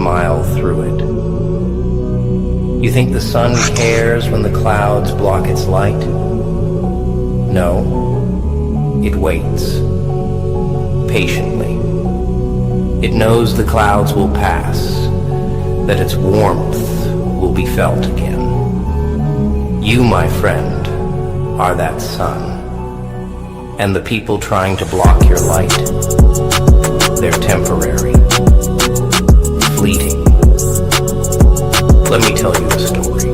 smile through it. You think the sun cares when the clouds block its light? No. It waits. Patiently. It knows the clouds will pass, that its warmth will be felt again. You, my friend, are that sun. And the people trying to block your light, they're temporary, fleeting. Let me tell you a story.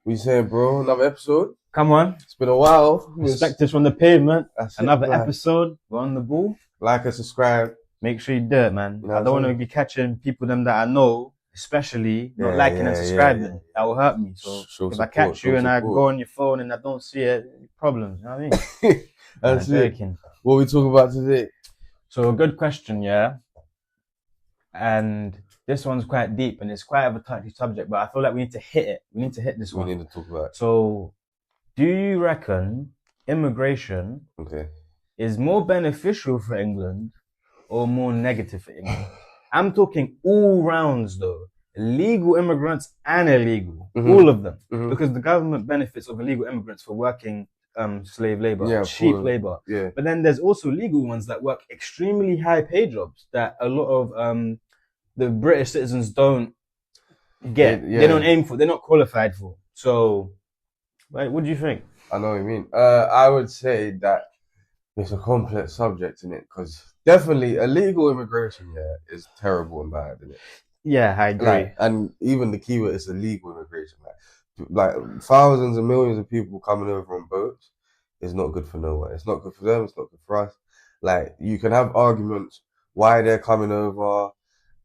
What you saying, bro? Another episode? Come on. It's been a while. Respect us from the pavement. That's Another man. episode. We're on the ball. Like and subscribe. Make sure you do it, man. You know I don't want to be catching people them that I know, especially not liking and subscribing. Yeah. That will hurt me. So if I catch you and I go on your phone and I don't see it, problems. You know what I mean? That's it. Joking. What are we talking about today? So a good question, yeah. And this one's quite deep and it's quite of a touchy subject, but I feel like we need to hit it. We need to hit this one. We need to talk about it. So, do you reckon immigration is more beneficial for England or more negative for England? I'm talking all rounds though. Legal immigrants and illegal. All of them. Because the government benefits of illegal immigrants for working slave labor, cheap labor. Yeah. But then there's also legal ones that work extremely high pay jobs that a lot of the British citizens don't get. They don't aim for. They're not qualified for. So, what do you think? I know what you mean. I would say that it's a complex subject, isn't it? Because definitely illegal immigration, is terrible and bad, isn't it? Yeah, I agree. And even the keyword is illegal immigration. Like thousands and millions of people coming over on boats is not good for no one. It's not good for them. It's not good for us. Like, you can have arguments why they're coming over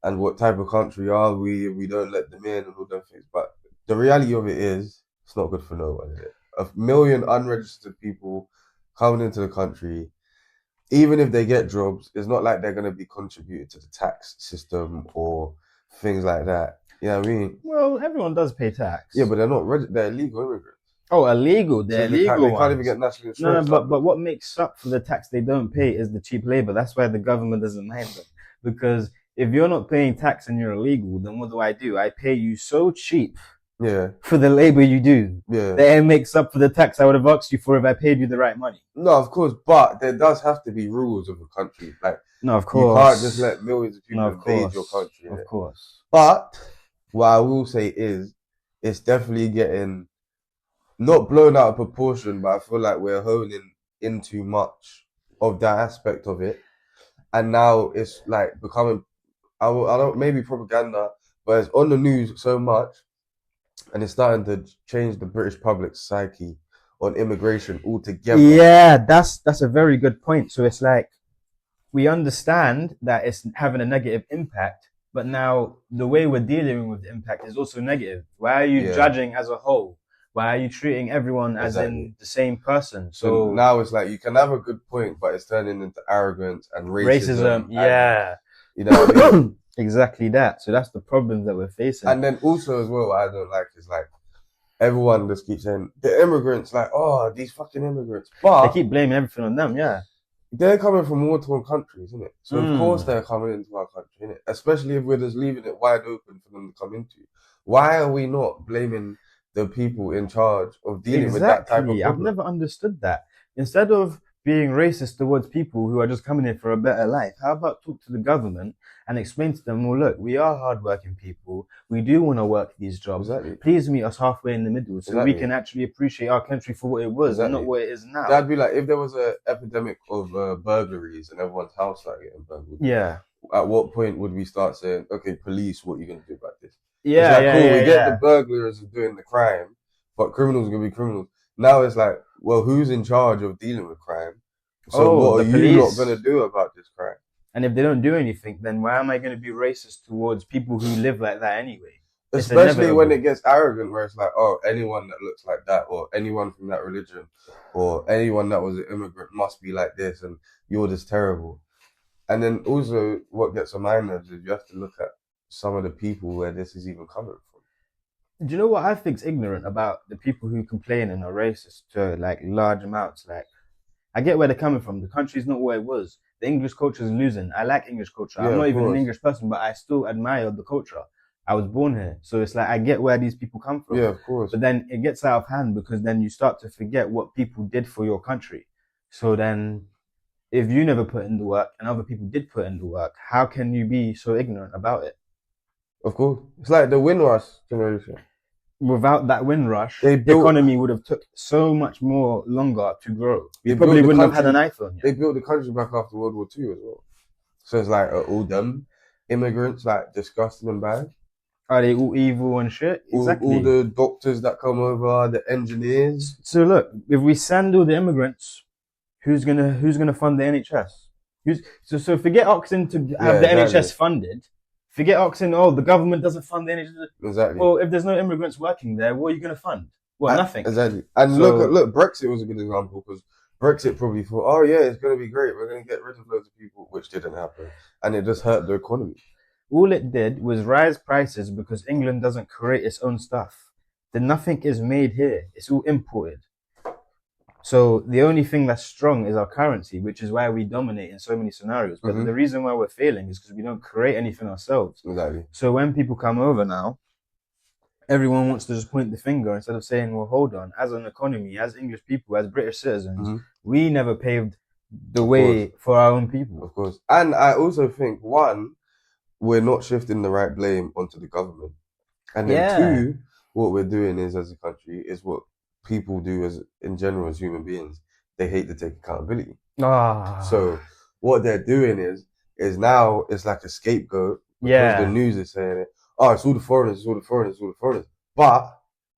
and what type of country are we if we don't let them in and all those things. But the reality of it is, it's not good for no one, is it? 1 million unregistered people coming into the country, even if they get jobs, it's not like they're going to be contributed to the tax system or things like that. You know what I mean? Well, everyone does pay tax. Yeah, but they're not they're illegal immigrants. Oh, illegal. They're illegal. They can't even get national insurance. No, but what makes up for the tax they don't pay is the cheap labor. That's why the government doesn't mind them. Because if you're not paying tax and you're illegal, then what do? I pay you so cheap for the labor you do. Yeah. That it makes up for the tax I would have asked you for if I paid you the right money. No, of course, but there does have to be rules of a country. Like, no, of course. You can't just let millions of people invade your country. Of course. But what I will say is, it's definitely getting not blown out of proportion, but I feel like we're honing in too much of that aspect of it. And now it's like becoming, I don't, maybe propaganda, but it's on the news so much and it's starting to change the British public psyche on immigration altogether. Yeah, that's a very good point. So it's like, we understand that it's having a negative impact, but now the way we're dealing with the impact is also negative. Why are you judging as a whole? Why are you treating everyone as in the same person? So now it's like, you can have a good point, but it's turning into arrogance and racism. And, you know what I mean? Exactly that. So that's the problem that we're facing. And then also as well, what I don't like is like, everyone just keeps saying, the immigrants, like, oh, these fucking immigrants. But they keep blaming everything on them, they're coming from war-torn countries, isn't it? So of course they're coming into our country, innit? Especially if we're just leaving it wide open for them to come into. Why are we not blaming the people in charge of dealing with that type of problem? I've never understood that. Instead of being racist towards people who are just coming here for a better life, how about talk to the government and explain to them, well, look, we are hardworking people. We do want to work these jobs. Exactly. Please meet us halfway in the middle so we can actually appreciate our country for what it was and not what it is now. That'd be like if there was an epidemic of burglaries and everyone's house started getting burgled. Yeah. At what point would we start saying, okay, police, what are you going to do about this? Yeah, we get the burglars doing the crime, but criminals are going to be criminals. Now it's like, well, who's in charge of dealing with crime? So what are you not going to do about this crime? And if they don't do anything, then why am I going to be racist towards people who live like that anyway? Especially when it gets arrogant, where it's like, oh, anyone that looks like that, or anyone from that religion, or anyone that was an immigrant must be like this, and you're just terrible. And then also, what gets on my nerves is you have to look at some of the people where this is even coming from. Do you know what I think's ignorant about the people who complain and are racist to like large amounts? Like, I get where they're coming from. The country's not what it was. the English culture is losing. I like English culture. Yeah, I'm not of even an course. English person, but I still admire the culture. I was born here. So it's like, I get where these people come from. Yeah, of course. But then it gets out of hand because then you start to forget what people did for your country. So then if you never put in the work and other people did put in the work, how can you be so ignorant about it? Of course. It's like the Windrush generation. Without that wind rush, They the built- economy would have took so much more longer to grow. We They probably built the wouldn't have had an country- iPhone yet. They built the country back after World War II as well. So it's like all them immigrants, like disgusting and bad. Are they all evil and shit? Exactly. All the doctors that come over, the engineers. So look, if we send all the immigrants, who's gonna fund the NHS? So forget Oxen to have the exactly. NHS funded. Forget Oxen. Oh, the government doesn't fund the NHS. Exactly. Well, if there's no immigrants working there, what are you gonna fund? Well, nothing. Exactly. And So- look, Brexit was a good example because Brexit probably thought, oh yeah, it's going to be great. We're going to get rid of loads of people, which didn't happen. And it just hurt the economy. All it did was rise prices because England doesn't create its own stuff. Then nothing is made here. It's all imported. So the only thing that's strong is our currency, which is why we dominate in so many scenarios. But Mhm. the reason why we're failing is because we don't create anything ourselves. Exactly. So when people come over now, everyone wants to just point the finger instead of saying, well, hold on, as an economy, as English people, as British citizens, Mhm. we never paved the way for our own people. Of course. And I also think, one, we're not shifting the right blame onto the government. And then Yeah. two, what we're doing is, as a country, is what people do as in general as human beings. They hate to take accountability. Ah, So what they're doing is now it's like a scapegoat because yeah. the news is saying it. Oh, it's all the foreigners, it's all the foreigners, it's all the foreigners. But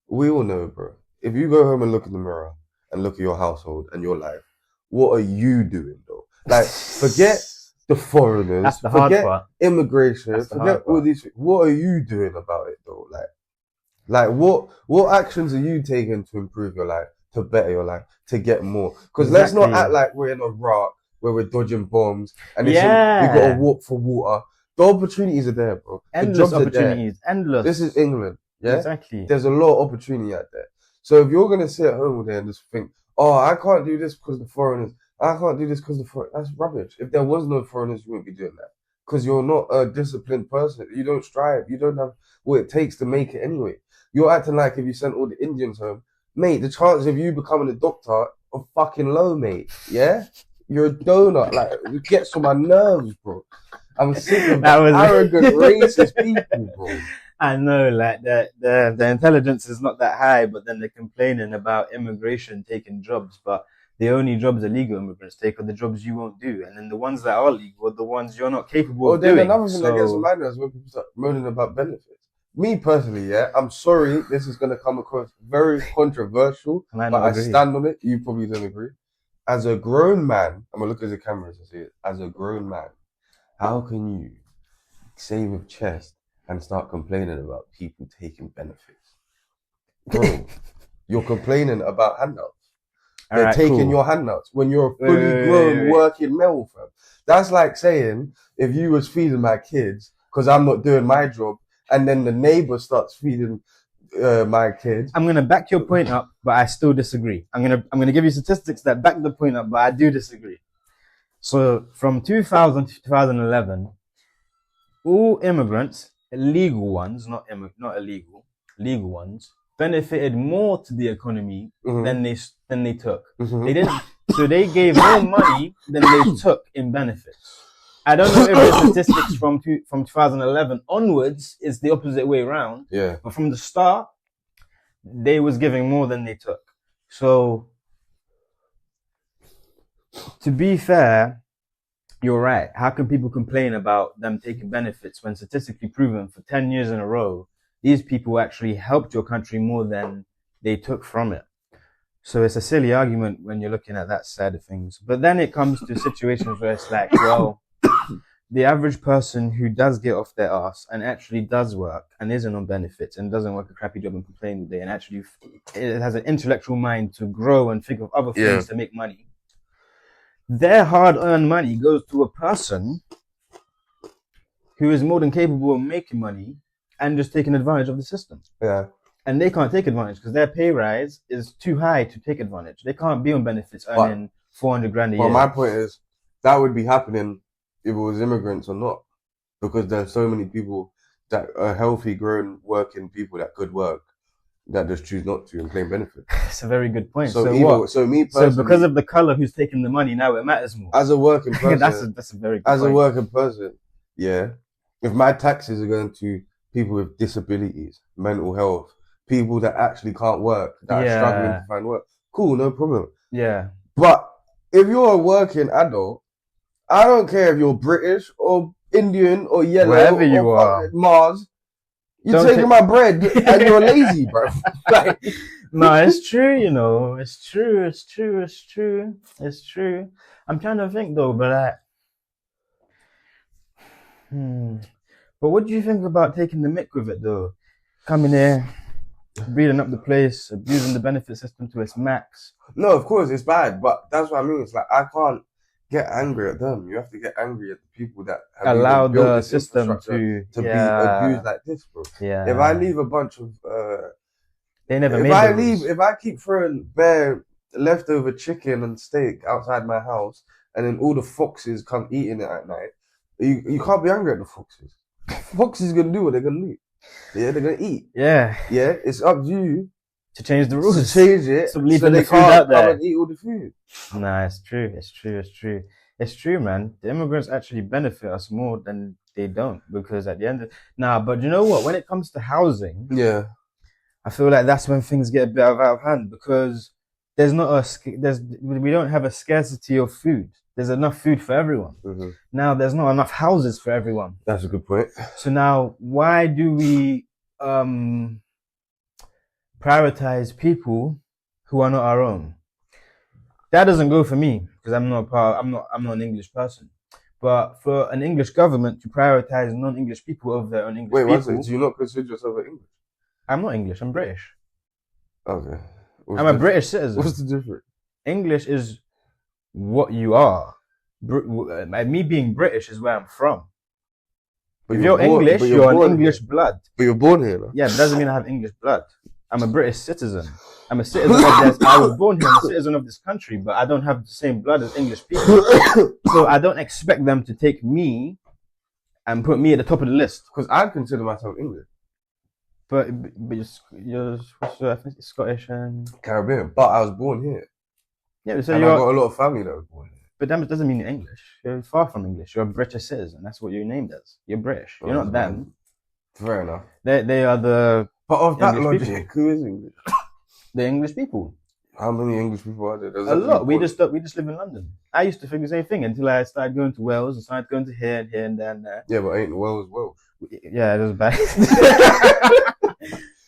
we all know, bro. If you go home and look in the mirror and look at your household and your life, what are you doing though? Like, forget the foreigners, That's the hard forget part. immigration, That's the forget hard all part. these. What are you doing about it though? Like what actions are you taking to improve your life, to better your life, to get more? Because let's not Exactly. act like we're in Iraq where we're dodging bombs and it's Yeah. we got to walk for water. The opportunities are there, bro. The Endless jobs are there. opportunities. Endless. This is England, yeah. Exactly. There's a lot of opportunity out there. So if you're gonna sit at home there and just think, oh, I can't do this because the foreigners, I can't do this because the foreigners, that's rubbish. If there was no foreigners, you wouldn't be doing that. Because you're not a disciplined person. You don't strive. You don't have what it takes to make it anyway. You're acting like if you sent all the Indians home, mate, the chances of you becoming a doctor are fucking low, mate. Yeah? You're a donut. Like, it gets on my nerves, bro. I'm sick of That was- arrogant, racist people, bro. I know, like the intelligence is not that high, but then they're complaining about immigration taking jobs. But the only jobs illegal immigrants take are the jobs you won't do, and then the ones that are legal are the ones you're not capable Well, of then doing. another thing that gets So- mad is when people start moaning about benefits. Me personally, yeah, I'm sorry, this is going to come across very controversial, Man, but I I agree. stand on it. You probably don't agree. As a grown man, I'm going to look at the cameras and see it. As a grown man, how can you say with chest and start complaining about people taking benefits? Bro, you're complaining about handouts. They're Alright, taking cool. your handouts when you're a Wait, fully wait, grown wait. working male, fam. That's like saying if you was feeding my kids because I'm not doing my job, and then the neighbor starts feeding my kids. I'm gonna back your point up, but I still disagree. I'm gonna give you statistics that back the point up, but I do disagree. So from 2000 to 2011, all immigrants, legal ones, not illegal, legal ones, benefited more to the economy Mhm. than they took. Mhm. They didn't. So they gave more money than they took in benefits. I don't know if the statistics from 2011 onwards is the opposite way around. Yeah. But from the start, they was giving more than they took. So, to be fair, you're right. How can people complain about them taking benefits when statistically proven for 10 years in a row, these people actually helped your country more than they took from it? So it's a silly argument when you're looking at that side of things. But then it comes to situations where it's like, well, the average person who does get off their ass and actually does work and isn't on benefits and doesn't work a crappy job and complain all day and actually it has an intellectual mind to grow and think of other things to make money, their hard-earned money goes to a person who is more than capable of making money and just taking advantage of the system. Yeah. And they can't take advantage because their pay rise is too high to take advantage. They can't be on benefits earning 400 grand a year. Well, my point is, that would be happening if it was immigrants or not, because there's so many people that are healthy, grown, working people that could work that just choose not to and claim benefits. It's a very good point. So So either, what? so me So personally, because of the color who's taking the money, now it matters more. as a working person, that's a very good as point. a working person, yeah, if my taxes are going to people with disabilities, mental health, people that actually can't work, that are struggling to find work, cool, no problem. Yeah. But if you're a working adult, I don't care if you're British or Indian or yellow Wherever you or are. Mars. You're Don't taking take- my bread and you're lazy, bro. Like, No, it's true, you know. It's true. It's true. It's true. It's true. I'm trying to think though, but But what do you think about taking the mick with it though? Coming here, beating up the place, abusing the benefit system to its max. no, of course it's bad, but that's what I mean. It's like I can't get angry at them. You have to get angry at the people that have Allow even built the this system infrastructure to be abused like this, bro. Yeah. If I leave a bunch of they never if made I the leave, rules. if I keep throwing bare leftover chicken and steak outside my house, and then all the foxes come eating it at night, you can't be angry at the foxes. Foxes gonna do what they're gonna do. Yeah, they're gonna eat. Yeah. Yeah, it's up to you To change the to rules. change it Stop leaving so they the food out can't come there. and eat all the food. Nah, it's true. It's true. It's true. It's true, man. The immigrants actually benefit us more than they don't, because at the end of but you know what? When it comes to housing, Yeah, I feel like that's when things get a bit out of hand, because we don't have a scarcity of food. There's enough food for everyone. mm-hmm. Now there's not enough houses for everyone. That's a good point. So now why do we prioritize people who are not our own? That doesn't go for me, because I'm not an English person. But for an English government to prioritize non-English people over their own English Wait, one people, second. Do you not consider yourself an English? I'm not English. I'm British. Okay. I'm a British citizen. What's the difference? English is what you are. Me being British is where I'm from. If you're English, you're an English blood. But you're born here, no? Yeah, but doesn't mean I have English blood. I'm a British citizen. I'm a citizen of this. I was born here. I'm a citizen of this country, but I don't have the same blood as English people. So I don't expect them to take me and put me at the top of the list. Because I consider myself English. But you're what's your ethnicity? Scottish and Caribbean. But I was born here. yeah. So And you're, I've got a lot of family that was born here. but that doesn't mean you're English. You're far from English. You're a British citizen. That's what you're named as. You're British. You're not them. Fair enough. They are the But of that English logic, people. who is English? English people. How many English people are there? There's A lot. We actually just live in London. I used to think the same thing until I started going to Wales and started going to here and there and there. Yeah, but ain't Wales Welsh? Yeah, it was bad.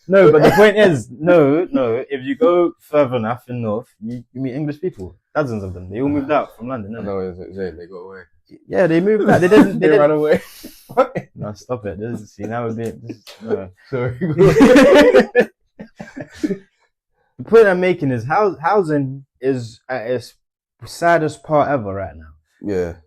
No, but the point is, no. If you go further enough in north, you meet English people. Dozens of them. They all moved out from London. I Innit? know it's Zane, they got away. Yeah, they moved back. They didn't. They They ran didn't. away. No, stop it. See, now we're being. No. Sorry. The point I'm making is housing is at its saddest part ever right now. Yeah.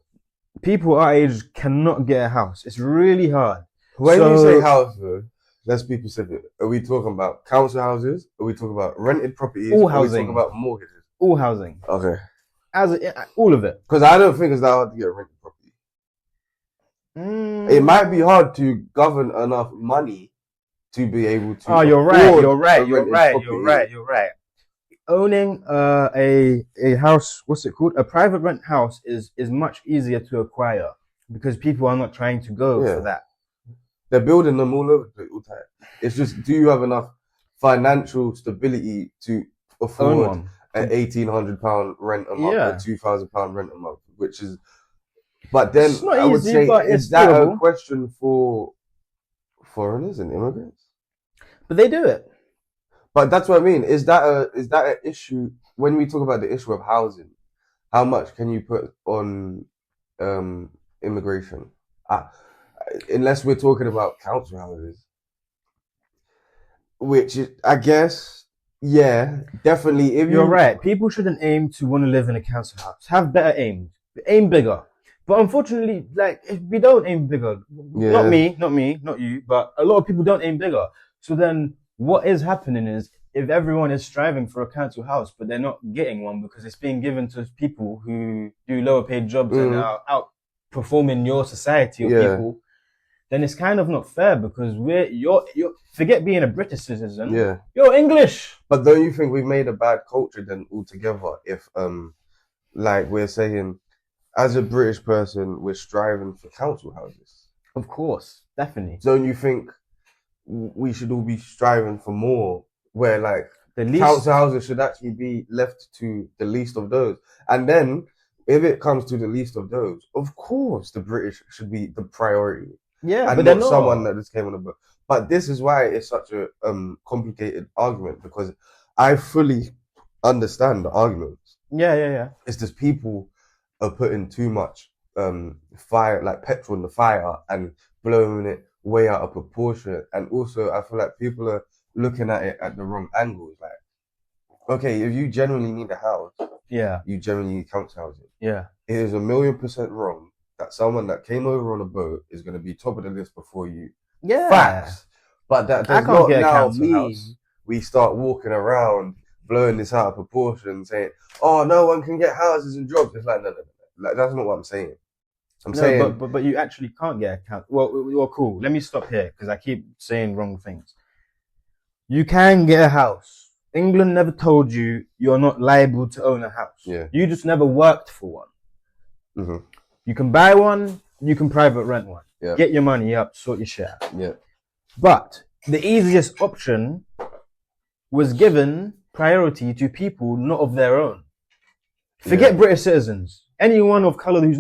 People our age cannot get a house. It's really hard. When you So- say house, though, let's be specific. Are we talking about council houses? Are we talking about rented properties? All Are we housing. talking about mortgages? All housing, Okay. all of it. Because I don't think it's that hard to get a rented property. It might be hard to govern enough money to be able to. Oh, you're right. afford You're right. a You're rented right. property. You're right. You're right. Owning a house, what's it called? A private rent house is much easier to acquire because people are not trying to go Yeah. for that. They're building them all over the place all the time. It's just, do you have enough financial stability to Own afford one. an £1,800 rent a month Yeah. or £2,000 rent a month, which is. But then It's not I would easy, say, but it's is that a doable. question for foreigners and immigrants? But they do it. But that's what I mean. Is that an issue when we talk about the issue of housing? How much can you put on immigration? Unless we're talking about council houses, which is, I guess, yeah, definitely. If You're right. People shouldn't aim to want to live in a council house. Have better aims. Aim bigger. But unfortunately, like, if we don't aim bigger, Yeah. not me, not you, but a lot of people don't aim bigger. So then what is happening is if everyone is striving for a council house, but they're not getting one because it's being given to people who do lower paid jobs and are outperforming your society of people, then it's kind of not fair because you're forget being a British citizen. Yeah. You're English. But don't you think we've made a bad culture then altogether? If like we're saying, as a British person, we're striving for council houses. Of course, definitely. Don't you think we should all be striving for more? Where like The least, council houses should actually be left to the least of those. And then if it comes to the least of those, of course the British should be the priority. yeah, And but they're not not. someone that just came on a book. But this is why it's such a complicated argument, because I fully understand the arguments. Yeah. It's just people are putting too much fire, like petrol in the fire, and blowing it way out of proportion. And also I feel like people are looking at it at the wrong angles. Like, okay, if you genuinely need a house, Yeah, you generally need council housing. yeah. It is 1,000,000% wrong that someone that came over on a boat is going to be top of the list before you. Yeah. Facts. But that I does can't not get a now council mean house. we start walking around blowing this out of proportion, saying, "Oh, no one can get houses and jobs." It's like, no. Like, that's not what I'm saying. I'm saying, No, but you actually can't get a council. Well, cool. Let me stop here because I keep saying wrong things. You can get a house. England never told you you're not liable to own a house. Yeah. You just never worked for one. Mhm. You can buy one. You can private rent one. Yeah. Get your money up. Sort your shit out. yeah, But the easiest option was given priority to people not of their own. Forget Yeah. British citizens. Anyone of color who's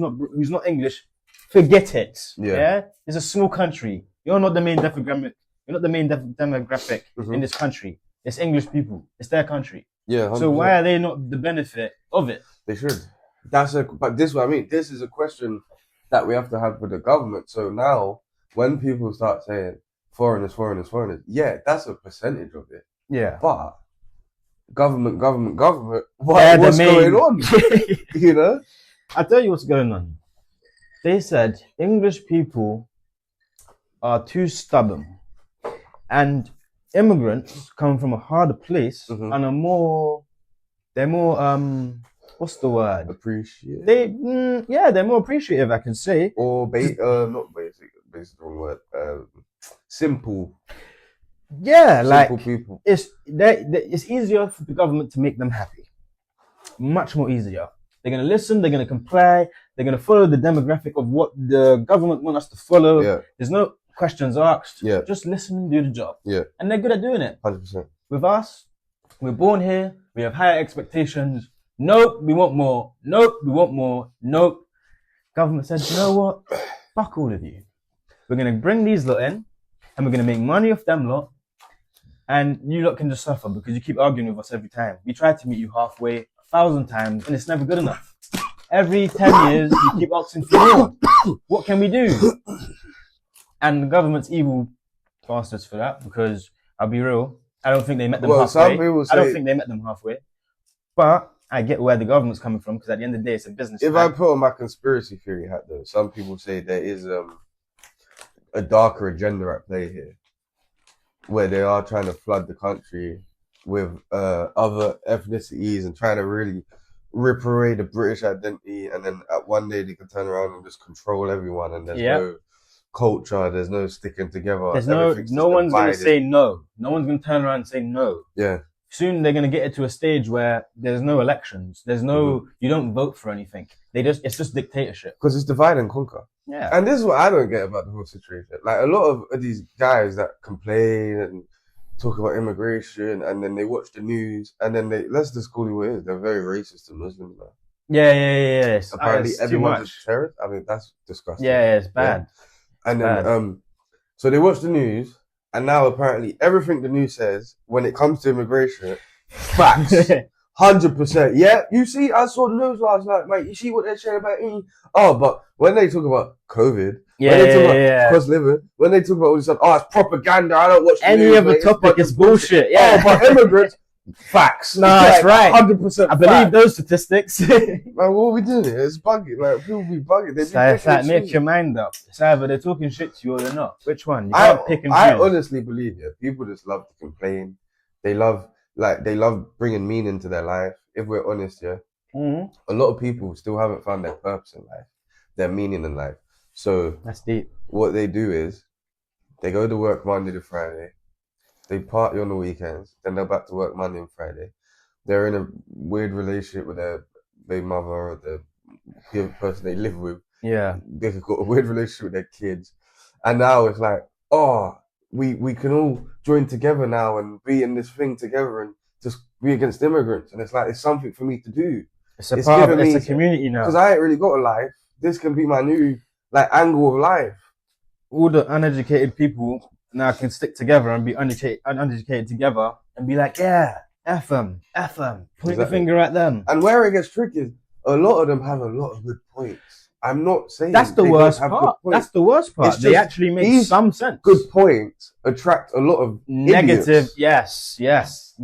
not English, forget it. Yeah. It's a small country. You're not the main demographic. You're not the main demographic Mhm. in this country. It's English people. It's their country. yeah. So 100%. why are they not the benefit of it? They should. But this is what I mean. This is a question that we have to have with the government. So now, when people start saying foreigners, yeah, that's a percentage of it. Yeah. But government, They're what's the going main- on? You know? I'll tell you what's going on. They said English people are too stubborn and immigrants come from a harder place Mhm. and they're more, what's the word? Appreciate. They're more appreciative, I can say. Or not basic, the wrong word. Simple Yeah, like, people. it's easier for the government to make them happy. Much more easier. They're going to listen, they're going to comply, they're going to follow the demographic of what the government want us to follow. Yeah, There's no questions asked. Yeah. Just listen and do the job. Yeah. And they're good at doing it. 100%. With us, we're born here, we have higher expectations. Nope, we want more. Nope, we want more. Nope. Government said, you know what? Fuck all of you. We're going to bring these lot in and we're going to make money off them lot. And you lot can just suffer because you keep arguing with us every time. We try to meet you halfway 1,000 times and it's never good enough. Every 10 years, you keep asking for more. What can we do? And the government's evil bastards for that because I'll be real, I don't think they met them Well, halfway. some people I don't say- think they met them halfway. But I get where the government's coming from because at the end of the day, it's a business. If plan. I put on my conspiracy theory hat, though, some people say there is a darker agenda at play here, where they are trying to flood the country with other ethnicities and trying to really rip away the British identity, and then at one day they can turn around and just control everyone, and there's no culture, there's no sticking together. There's everything's no just one's going to divided. say no. No one's going to turn around and say no. Yeah, Soon they're going to get it to a stage where there's no elections. There's no, you don't vote for anything. It's just dictatorship. because it's divide and conquer. Yeah. And this is what I don't get about the whole situation. Like, a lot of these guys that complain and talk about immigration, and then they watch the news, and then let's just call it what it is. They're very racist to Muslims now. Yeah. Apparently, It's too everyone's a much. terrorist. I mean, that's disgusting. Yeah, it's bad. And then, bad. so they watch the news, and now apparently everything the news says when it comes to immigration, facts. 100%. Yeah, you see, I saw the news last night, mate. You see what they're saying about me? Oh, but when they talk about COVID, when they talk about cost of living, when they talk about all this stuff, oh, it's propaganda. I don't watch the Any news, other mate. It's topic bunch is of bullshit. Yeah. Oh, but immigrants, facts. No, It's that's right. 100%. I believe fact. those statistics. Like, what are we doing here? It's bugging. Like, people be bugging. They be So it's like, picking make and your mind up. It's either they're talking shit to you or they're not. Which one? You I can't pick and I choose. honestly believe, yeah, people just love to complain. They love like they love bringing meaning to their life. If we're honest, yeah, Mm-hmm. a lot of people still haven't found their purpose in life, their meaning in life. So That's deep. what they do is they go to work Monday to Friday, they party on the weekends, then they're back to work Monday and Friday. They're in a weird relationship with their baby mother or the person they live with. Yeah. They've got a weird relationship with their kids. And now it's like, oh, we can all join together now and be in this thing together and just be against immigrants. And it's like, it's something for me to do. It's a It's part of, given it's me- a community now. Because I ain't really got a life. This can be my new like angle of life. All the uneducated people now can stick together and be uneducated together and be like, yeah, F them, point the Exactly. finger at them. And where it gets tricky is a lot of them have a lot of good points. I'm not saying That's the they don't worst have good part. points. That's the worst part. It's They just actually make these some sense. Good points attract a lot of Negative, idiots. yes.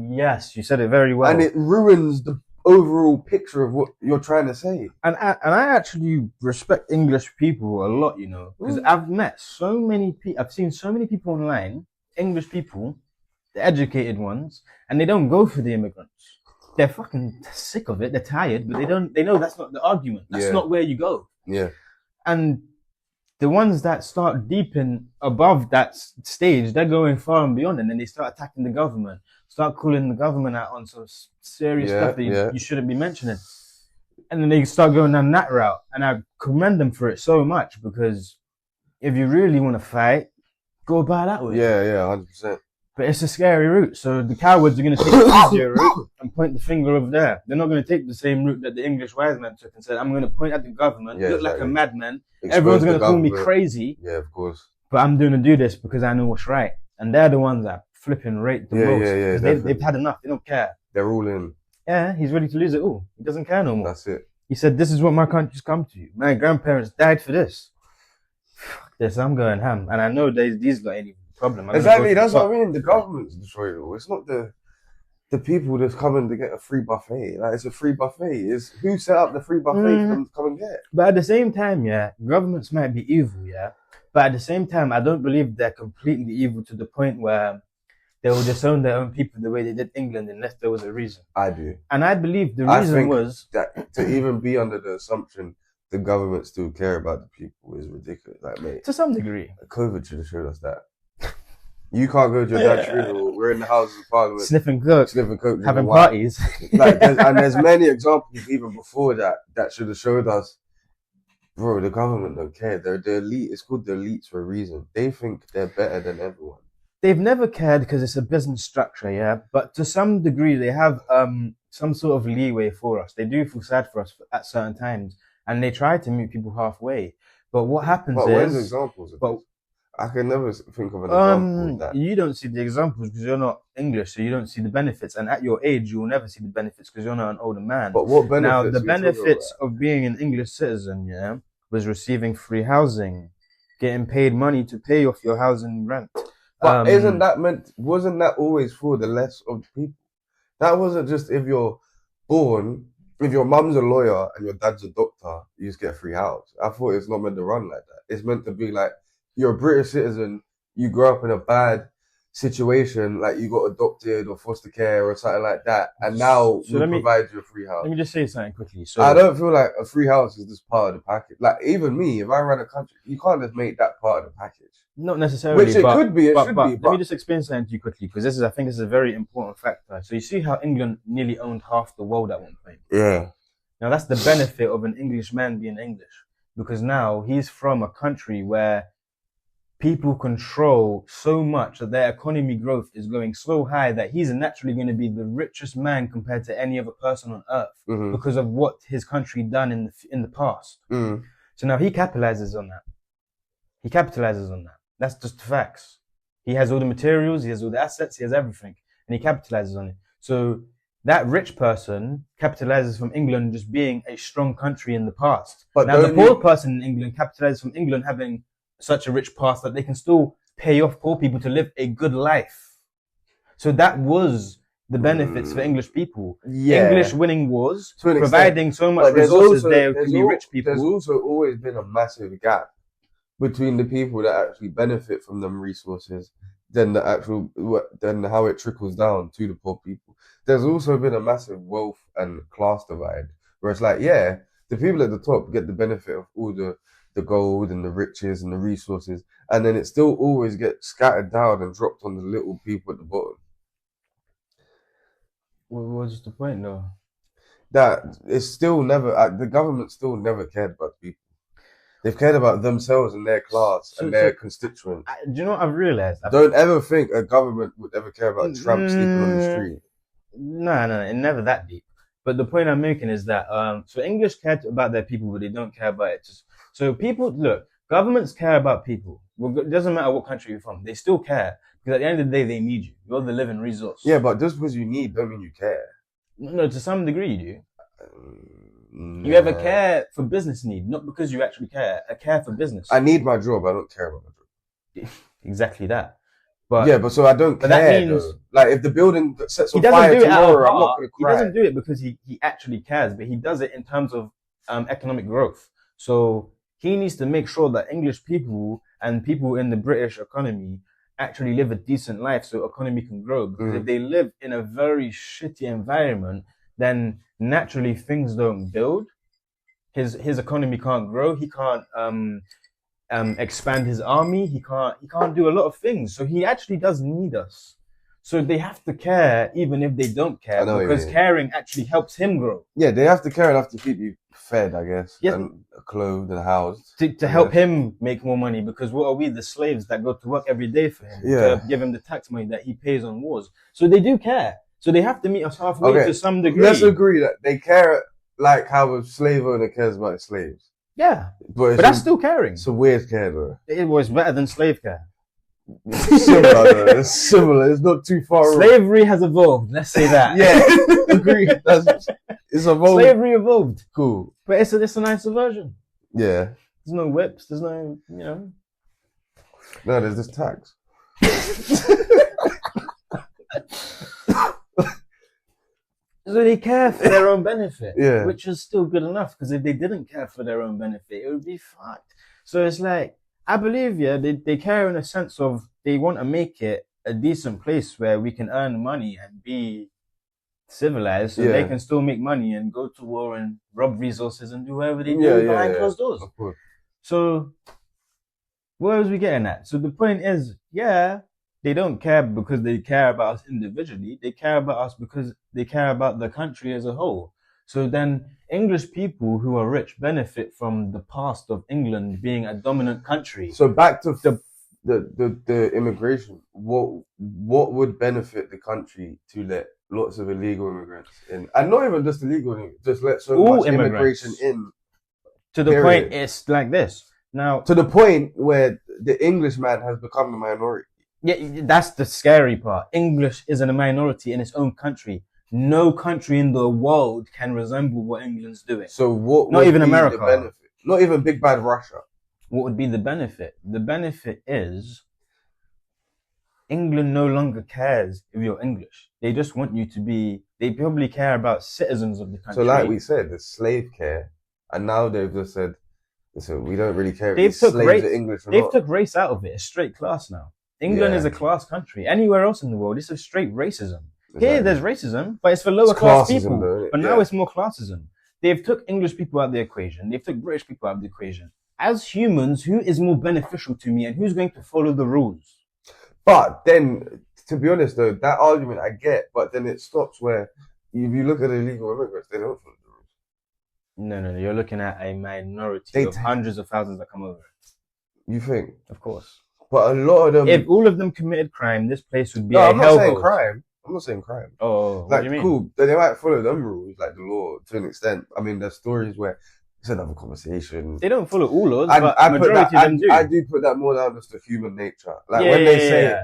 You said it very well. And it ruins the overall picture of what you're trying to say. And I actually respect English people a lot, you know, because I've met so many people. I've seen so many people online, English people, the educated ones, and they don't go for the immigrants. They're fucking sick of it. They're tired, but they know that's not the argument. That's Yeah. not where you go. Yeah. And the ones that start deep in above that stage, they're going far and beyond, and then they start attacking the government, start calling the government out on some serious Yeah, stuff that yeah. you shouldn't be mentioning. And then they start going down that route, and I commend them for it so much, because if you really want to fight, go about that way. Yeah, 100%. But it's a scary route, so the cowards are going to take the easier route and point the finger over there. They're not going to take the same route that the English wise man took and said, I'm going to point at the government, Yeah, look like a exactly. madman. Expose Everyone's the going to call me government. crazy, Yeah, of course. but I'm going to do this because I know what's right. And they're the ones that flipping rate the Yeah, most. yeah, 'Cause definitely. they've had enough. They don't care. They're all in. Yeah, he's ready to lose it all. He doesn't care no more. That's it. He said, this is what my country's come to. My grandparents died for this. Fuck this, I'm going ham. And I know these got any problem. I'm gonna Exactly, go to that's the what top. I mean. The government's destroyed it all. It's not the people that's coming to get a free buffet. Like, it's a free buffet. It's who set up the free buffet for them to come and get. But at the same time, yeah, governments might be evil, yeah. But at the same time, I don't believe they're completely evil to the point where they will disown their own people the way they did England unless there was a reason. I do. And I believe the I reason think was that to even be under the assumption the government still care about the people is ridiculous. Like, mate, to some degree. COVID should have showed us that. You can't go to your dad's funeral. We're in the Houses of Parliament, Sniffing coke, sniffing coke, drinking having wine. parties. Like, there's many examples even before that should have showed us, bro, the government don't care. They're the elite. It's called the elites for a reason. They think they're better than everyone. They've never cared because it's a business structure, yeah. But to some degree, they have some sort of leeway for us. They do feel sad for us at certain times, and they try to meet people halfway. But what happens But where's is, examples of but- this? I can never think of an example of that. you don't see the examples because you're not English, so you don't see the benefits. And at your age, you will never see the benefits because you're not an older man. But what benefits? Now, the are you talking benefits about? of being an English citizen, yeah, was receiving free housing, getting paid money to pay off your housing rent. But wasn't that always for the less of the people? That wasn't just if you're born, if your mum's a lawyer and your dad's a doctor, you just get a free house. I thought it's not meant to run like that. It's meant to be like, you're a British citizen, you grow up in a bad situation, like you got adopted or foster care or something like that, and now So we let me- provide you a free house. Let me just say something quickly. So I don't feel like a free house is just part of the package. Like, even me, if I run a country, you can't just make that part of the package. not necessarily, Which it but, could be, it but, should but be, let but- me just explain something to you quickly because I think this is a very important factor. So you see how England nearly owned half the world at one point. Yeah. Now that's the benefit of an English man being English, because now he's from a country where people control so much that their economy growth is going so high that he's naturally going to be the richest man compared to any other person on earth Mm-hmm. because of what his country done in the past. Mm. So now he capitalizes on that. That's just facts. He has all the materials, he has all the assets, he has everything, and he capitalizes on it. So that rich person capitalizes from England just being a strong country in the past. But Now the don't poor you- person in England capitalizes from England having such a rich past that they can still pay off poor people to live a good life. So that was the benefits for English people. Yeah. English winning wars, To an extent. providing so much But resources there to be rich There's people. also always been a massive gap between the people that actually benefit from them resources than how it trickles down to the poor people. there's also been a massive wealth and class divide where it's like, yeah, the people at the top get the benefit of all the gold and the riches and the resources, and then it still always gets scattered down and dropped on the little people at the bottom. What's the point, though? That it's still never, the government still never cared about people. They've cared about themselves and their class and their constituents. Do you know what I've realized? Don't ever think a government would ever care about Trump sleeping on the street. No, never that deep. But the point I'm making is that so English care about their people, but they don't care about it. So people, look, governments care about people. Well, it doesn't matter what country you're from. They still care because at the end of the day, they need you. You're the living resource. Yeah, but just because you need don't mean you care. No, to some degree you do. Nah. You have a care for business need, not because you actually care. A care for business. I need my job. I don't care about my job. Exactly that. But yeah, but so I don't care. That means, though. Like if the building sets on fire tomorrow, I'm not going to cry. He doesn't do it because he actually cares, but he does it in terms of economic growth. So he needs to make sure that English people and people in the British economy actually live a decent life so economy can grow. Because if they live in a very shitty environment, then naturally things don't build. His economy can't grow. He can't expand his army. He can't do a lot of things. So he actually does need us. So they have to care even if they don't care because caring actually helps him grow. Yeah, they have to care enough to keep you fed, I guess, and clothed and housed. To help him make more money because what are we, the slaves that go to work every day for him to give him the tax money that he pays on wars. So they do care. So they have to meet us halfway to some degree. Let's agree that they care like how a slave owner cares about his slaves. Yeah, but that's still caring. It's a weird care though. It was better than slave care. Similar though. It's similar. It's not too far. Slavery has evolved. Let's say that. Yeah, agree. It's evolved. Slavery evolved. Cool. But it's a nicer version. Yeah. There's no whips. There's no, No, there's this tax. So they care for their own benefit, yeah. Which is still good enough because if they didn't care for their own benefit, it would be fucked. So it's like, I believe, they care in a sense of they want to make it a decent place where we can earn money and be civilized so they can still make money and go to war and rob resources and do whatever they do behind closed doors. Of course. So where was we getting at? So the point is, they don't care because they care about us individually. They care about us because they care about the country as a whole. So then English people who are rich benefit from the past of England being a dominant country. So back to the immigration, what would benefit the country to let lots of illegal immigrants in? And not even just illegal, just let so much immigration in. To the point, it's like this. Now, to the point where the Englishman has become a minority. Yeah, that's the scary part. English is a minority in its own country. No country in the world can resemble what England's doing. So what? Not even America. The benefit? Not even big bad Russia. What would be the benefit? The benefit is England no longer cares if you're English. They just want you to be. They probably care about citizens of the country. So, like we said, the slave care, and now they've just said, "Listen, we don't really care if slaves are English or not." They've took race out of it. It's straight class now. England is a class country. Anywhere else in the world, it's a straight racism. Exactly. Here, there's racism, but it's for lower class people. Though, but now it's more classism. They've took English people out of the equation. They've took British people out of the equation. As humans, who is more beneficial to me and who's going to follow the rules? But then, to be honest though, that argument I get, but then it stops where if you look at illegal immigrants, they don't follow the rules. No. You're looking at a minority of hundreds of thousands that come over. You think? Of course. But a lot of them... If all of them committed crime, this place would be a hellhole. I'm not saying crime. I'm not saying crime. Oh, what do you mean? Cool. They might follow them rules, like the law, to an extent. I mean, there's stories where it's another conversation. They don't follow all laws, but majority of them do. I do put that more down just to human nature. Like when they say,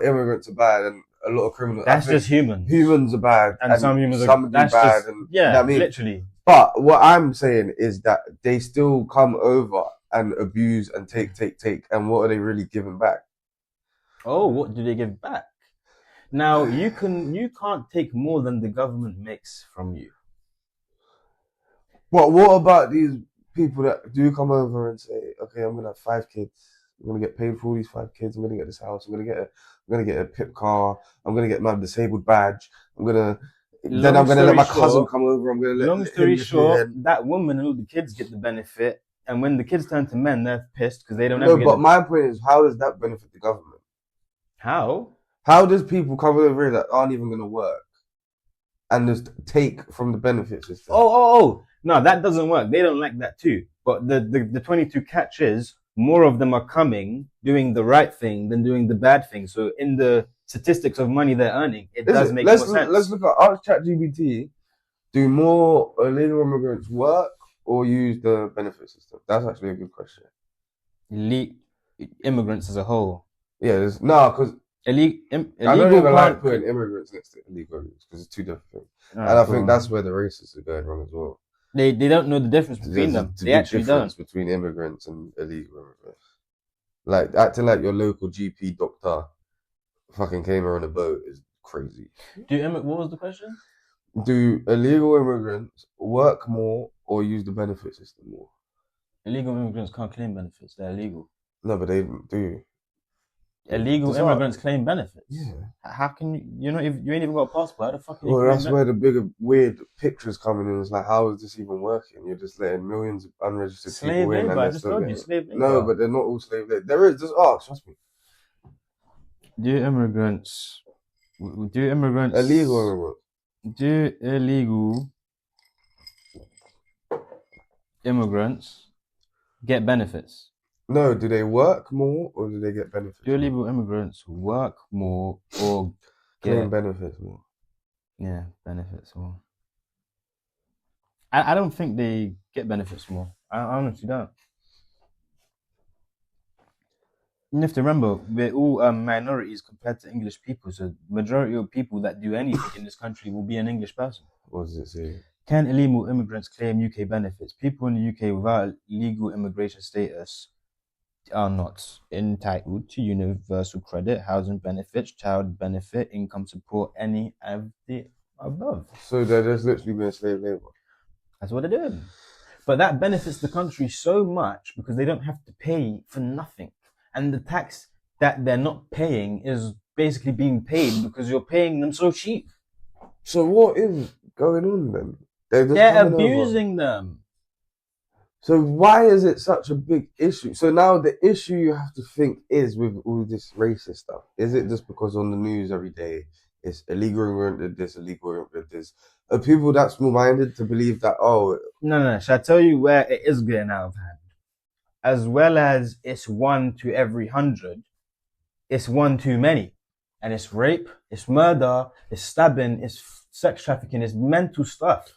immigrants are bad and a lot of criminals... That's just humans. Humans are bad. And some humans are bad. Just, and, yeah, you know what I mean? Literally. But what I'm saying is that they still come over and abuse and take. And what are they really giving back? Oh, what do they give back? Now, you can't take more than the government makes from you. What about these people that do come over and say, okay, I'm going to have 5 kids I'm gonna get paid for all these 5 kids. I'm gonna get this house. I'm gonna get a PIP car. I'm gonna get my disabled badge. I'm gonna let my cousin come over. I'm gonna let long story short, that woman and all the kids get the benefit, and when the kids turn to men, they're pissed because they don't ever get. No, but my point is, how does that benefit the government? How? How does people come over here that aren't even gonna work and just take from the benefit system? Oh! No, that doesn't work. They don't like that too. But the 22 catch is more of them are coming, doing the right thing than doing the bad thing. So in the statistics of money they're earning, it does make more sense. Let's look at Ask ChatGPT. Do more illegal immigrants work or use the benefit system? That's actually a good question. Elite immigrants as a whole. Yeah, because I don't even like putting immigrants next to illegal immigrants because it's two different things. And I think that's where the racists are going wrong as well. They don't know the difference between them. They actually don't. Between immigrants and illegal immigrants. Like, acting like your local GP doctor fucking came here on a boat is crazy. What was the question? Do illegal immigrants work more or use the benefit system more? Illegal immigrants can't claim benefits. They're illegal. No, but they do. Illegal immigrants claim benefits. Yeah. How can you know if you ain't even got a passport? How the fuck? Well, that's where the bigger weird pictures coming in. It's like, how is this even working? You're just letting millions of unregistered people in, and they're still getting. Slave labor. No, but they're not all slave labor. There is. Just ask. Trust me. Do immigrants? Illegal immigrants? Do illegal immigrants get benefits? No, do they work more or do they get benefits? Do illegal immigrants work more or get benefits more? Yeah, benefits more. I don't think they get benefits more. I honestly don't. You have to remember, we're all minorities compared to English people, so the majority of people that do anything in this country will be an English person. What does it say? Can illegal immigrants claim UK benefits? People in the UK without legal immigration status are not entitled to universal credit, housing benefits, child benefit, income support, any of the above. So they're just literally being slave labor. That's what they're doing. But that benefits the country so much because they don't have to pay for nothing. And the tax that they're not paying is basically being paid because you're paying them so cheap. So what is going on then? They're abusing them. So why is it such a big issue? So now the issue you have to think is with all this racist stuff. Is it just because on the news every day it's illegal immigrant did this, illegal immigrant did this? Are people that small-minded to believe that, No. Shall I tell you where it is getting out of hand? As well as it's 1 to every 100, it's one too many. And it's rape, it's murder, it's stabbing, it's sex trafficking, it's mental stuff.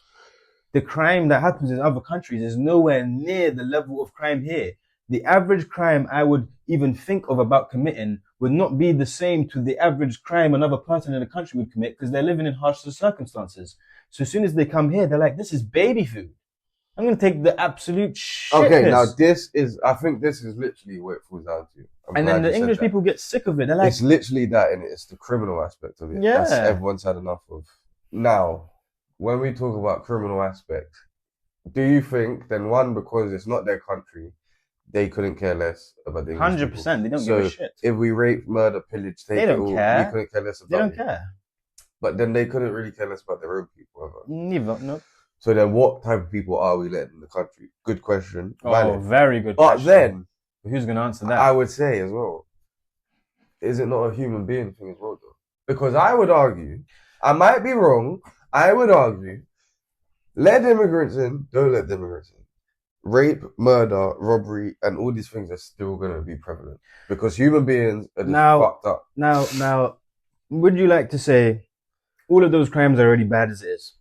The crime that happens in other countries is nowhere near the level of crime here. The average crime I would even think of about committing would not be the same to the average crime another person in the country would commit because they're living in harsher circumstances. So as soon as they come here, they're like, this is baby food. I'm going to take the absolute shit. Okay, now I think this is literally what it falls down to. And then the English people get sick of it. They're like, it's literally that, and it's the criminal aspect of it. Yeah. That's everyone's had enough of. Now, when we talk about criminal aspect, do you think then because it's not their country, they couldn't care less about the English 100%. people? They don't give a shit. If we rape, murder, pillage, take it all, we couldn't care less about They don't care. But then they couldn't really care less about their own people ever. Neither, no. So then what type of people are we letting in the country? Good question. Valid. Very good question. But then, who's going to answer that? I would say as well, is it not a human being thing as well though? Because I would argue, I might be wrong, I would argue, let immigrants in, don't let the immigrants in. Rape, murder, robbery, and all these things are still going to be prevalent. Because human beings are just fucked up. Now, would you like to say all of those crimes are already bad as it is?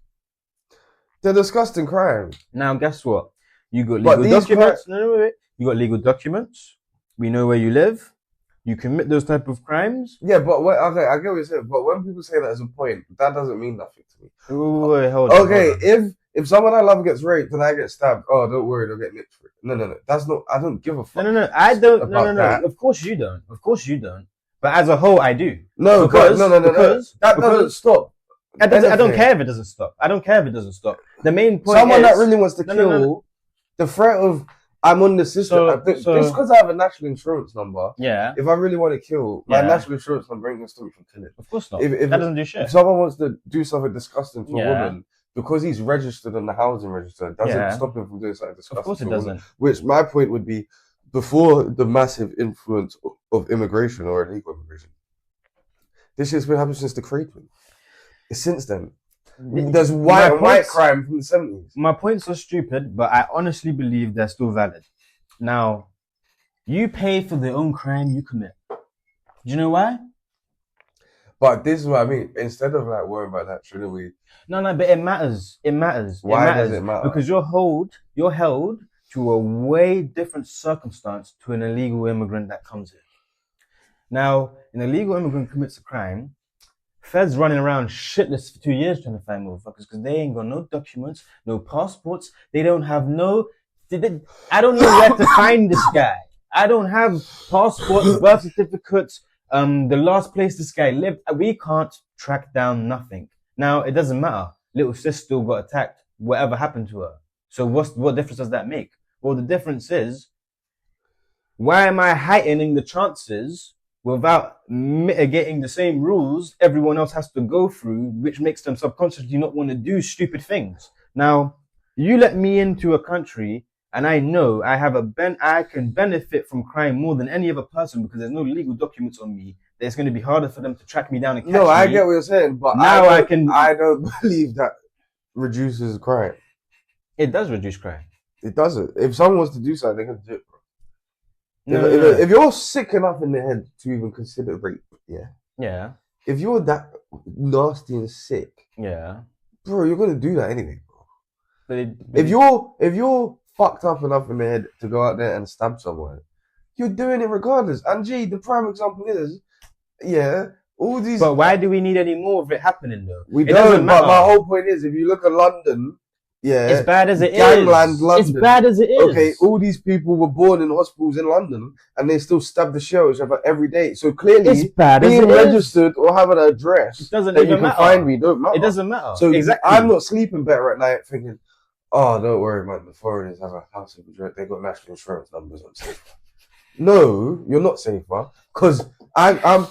They're disgusting crimes. Now, guess what? You got legal documents. Wait. You got legal documents. We know where you live. You commit those type of crimes. Yeah, but okay, I get what you're saying. But when people say that as a point, that doesn't mean nothing to me. Wait, hold on. Okay, if someone I love gets raped and I get stabbed, don't worry, they'll get nipped for it. No. That's not. I don't give a fuck. No. I don't. No. That. Of course you don't. But as a whole, I do. No, because that doesn't stop. I don't care if it doesn't stop. The main point someone that really wants to kill, the threat of I'm on the system. So- I think so- just because I have a national insurance number, Yeah, if I really want to kill, my Yeah. national insurance number ain't gonna stop me from killing. of course not. If- That doesn't do shit. If someone wants to do something disgusting to a Yeah. woman, because he's registered on the housing register, doesn't Yeah. stop him from doing something disgusting Of course it to a woman. doesn't. Which my point would be, before the massive influence of immigration or illegal immigration, this shit's been happening since the Craven. Since then. There's white points- crime from the 70s. My points are stupid, but I honestly believe they're still valid. Now, you pay for the own crime you commit. Do you know why? But this is what I mean. Instead of like worrying about that, shouldn't we? No, but it matters. It matters. Why matters does it matter? Because you're held to a way different circumstance to an illegal immigrant that comes here. Now, an illegal immigrant commits a crime. Feds running around shitless for 2 years trying to find motherfuckers because they ain't got no documents, no passports. They don't have I don't know where to find this guy. I don't have passports, birth certificates, the last place this guy lived. We can't track down nothing. Now, it doesn't matter. Little sis still got attacked. Whatever happened to her. So what difference does that make? Well, the difference is, why am I heightening the chances without mitigating the same rules everyone else has to go through, which makes them subconsciously not want to do stupid things? Now, you let me into a country and I know I can benefit from crime more than any other person because there's no legal documents on me. It's going to be harder for them to track me down and catch me. No, I get what you're saying, but Now I don't believe that reduces crime. It does reduce crime. It doesn't. If someone wants to do something, they're gonna do it, bro. No, If you're sick enough in the head to even consider rape, Yeah. if you're that nasty and sick, Yeah. bro, you're gonna do that anyway, bro. But If you're fucked up enough in the head to go out there and stab someone, you're doing it regardless. And G, the prime example is, all these. But why do we need any more of it happening though? We It don't. doesn't But matter. my whole point is, if you look at London, It's bad as it is. Gangland London. It's bad as it is. Okay, all these people were born in hospitals in London, and they still stab the shit out of each other every day. So clearly, It's bad as being it is. registered or having an address It doesn't that even you can matter. find me don't matter. It doesn't matter. So exactly. I'm not sleeping better at night thinking, oh, don't worry, man. The foreigners have a house of address. They got national insurance numbers. I'm safer. No, you're not safer because I'm.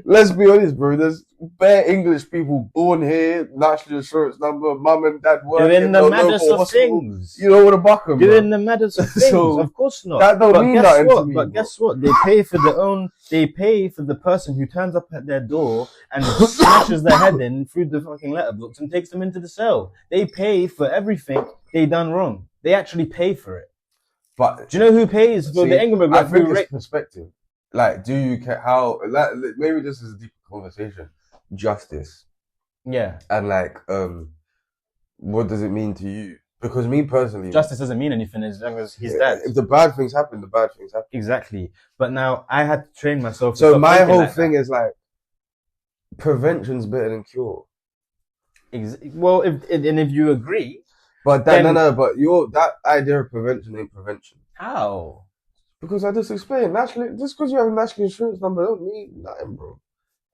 Let's be honest, bro. There's bare English people born here, national insurance number, mum and dad working. Doing the no maddest local of hospital. things. You don't want to buck them. Doing the matters of things. So, of course not. that don't but mean guess nothing to what? me, But bro. guess what? They pay for the person who turns up at their door and smashes their head in through the fucking letterbox and takes them into the cell. They pay for everything they done wrong. They actually pay for it. But Do you know who pays for see, the immigrant I think who it's rape? perspective. Like, do you care how? Like, maybe this is a deep conversation. Justice Yeah. and like, what does it mean to you? Because me personally, Justice doesn't mean anything as long as he's dead. if the bad things happen, the bad things happen. Exactly. But now I had to train myself. To So stop my thinking whole like thing that. is like, prevention's better than cure. Well, if you agree, But that Then- no, but that idea of prevention ain't prevention. how? Because I just explained, just because you have a national insurance number don't mean nothing, bro.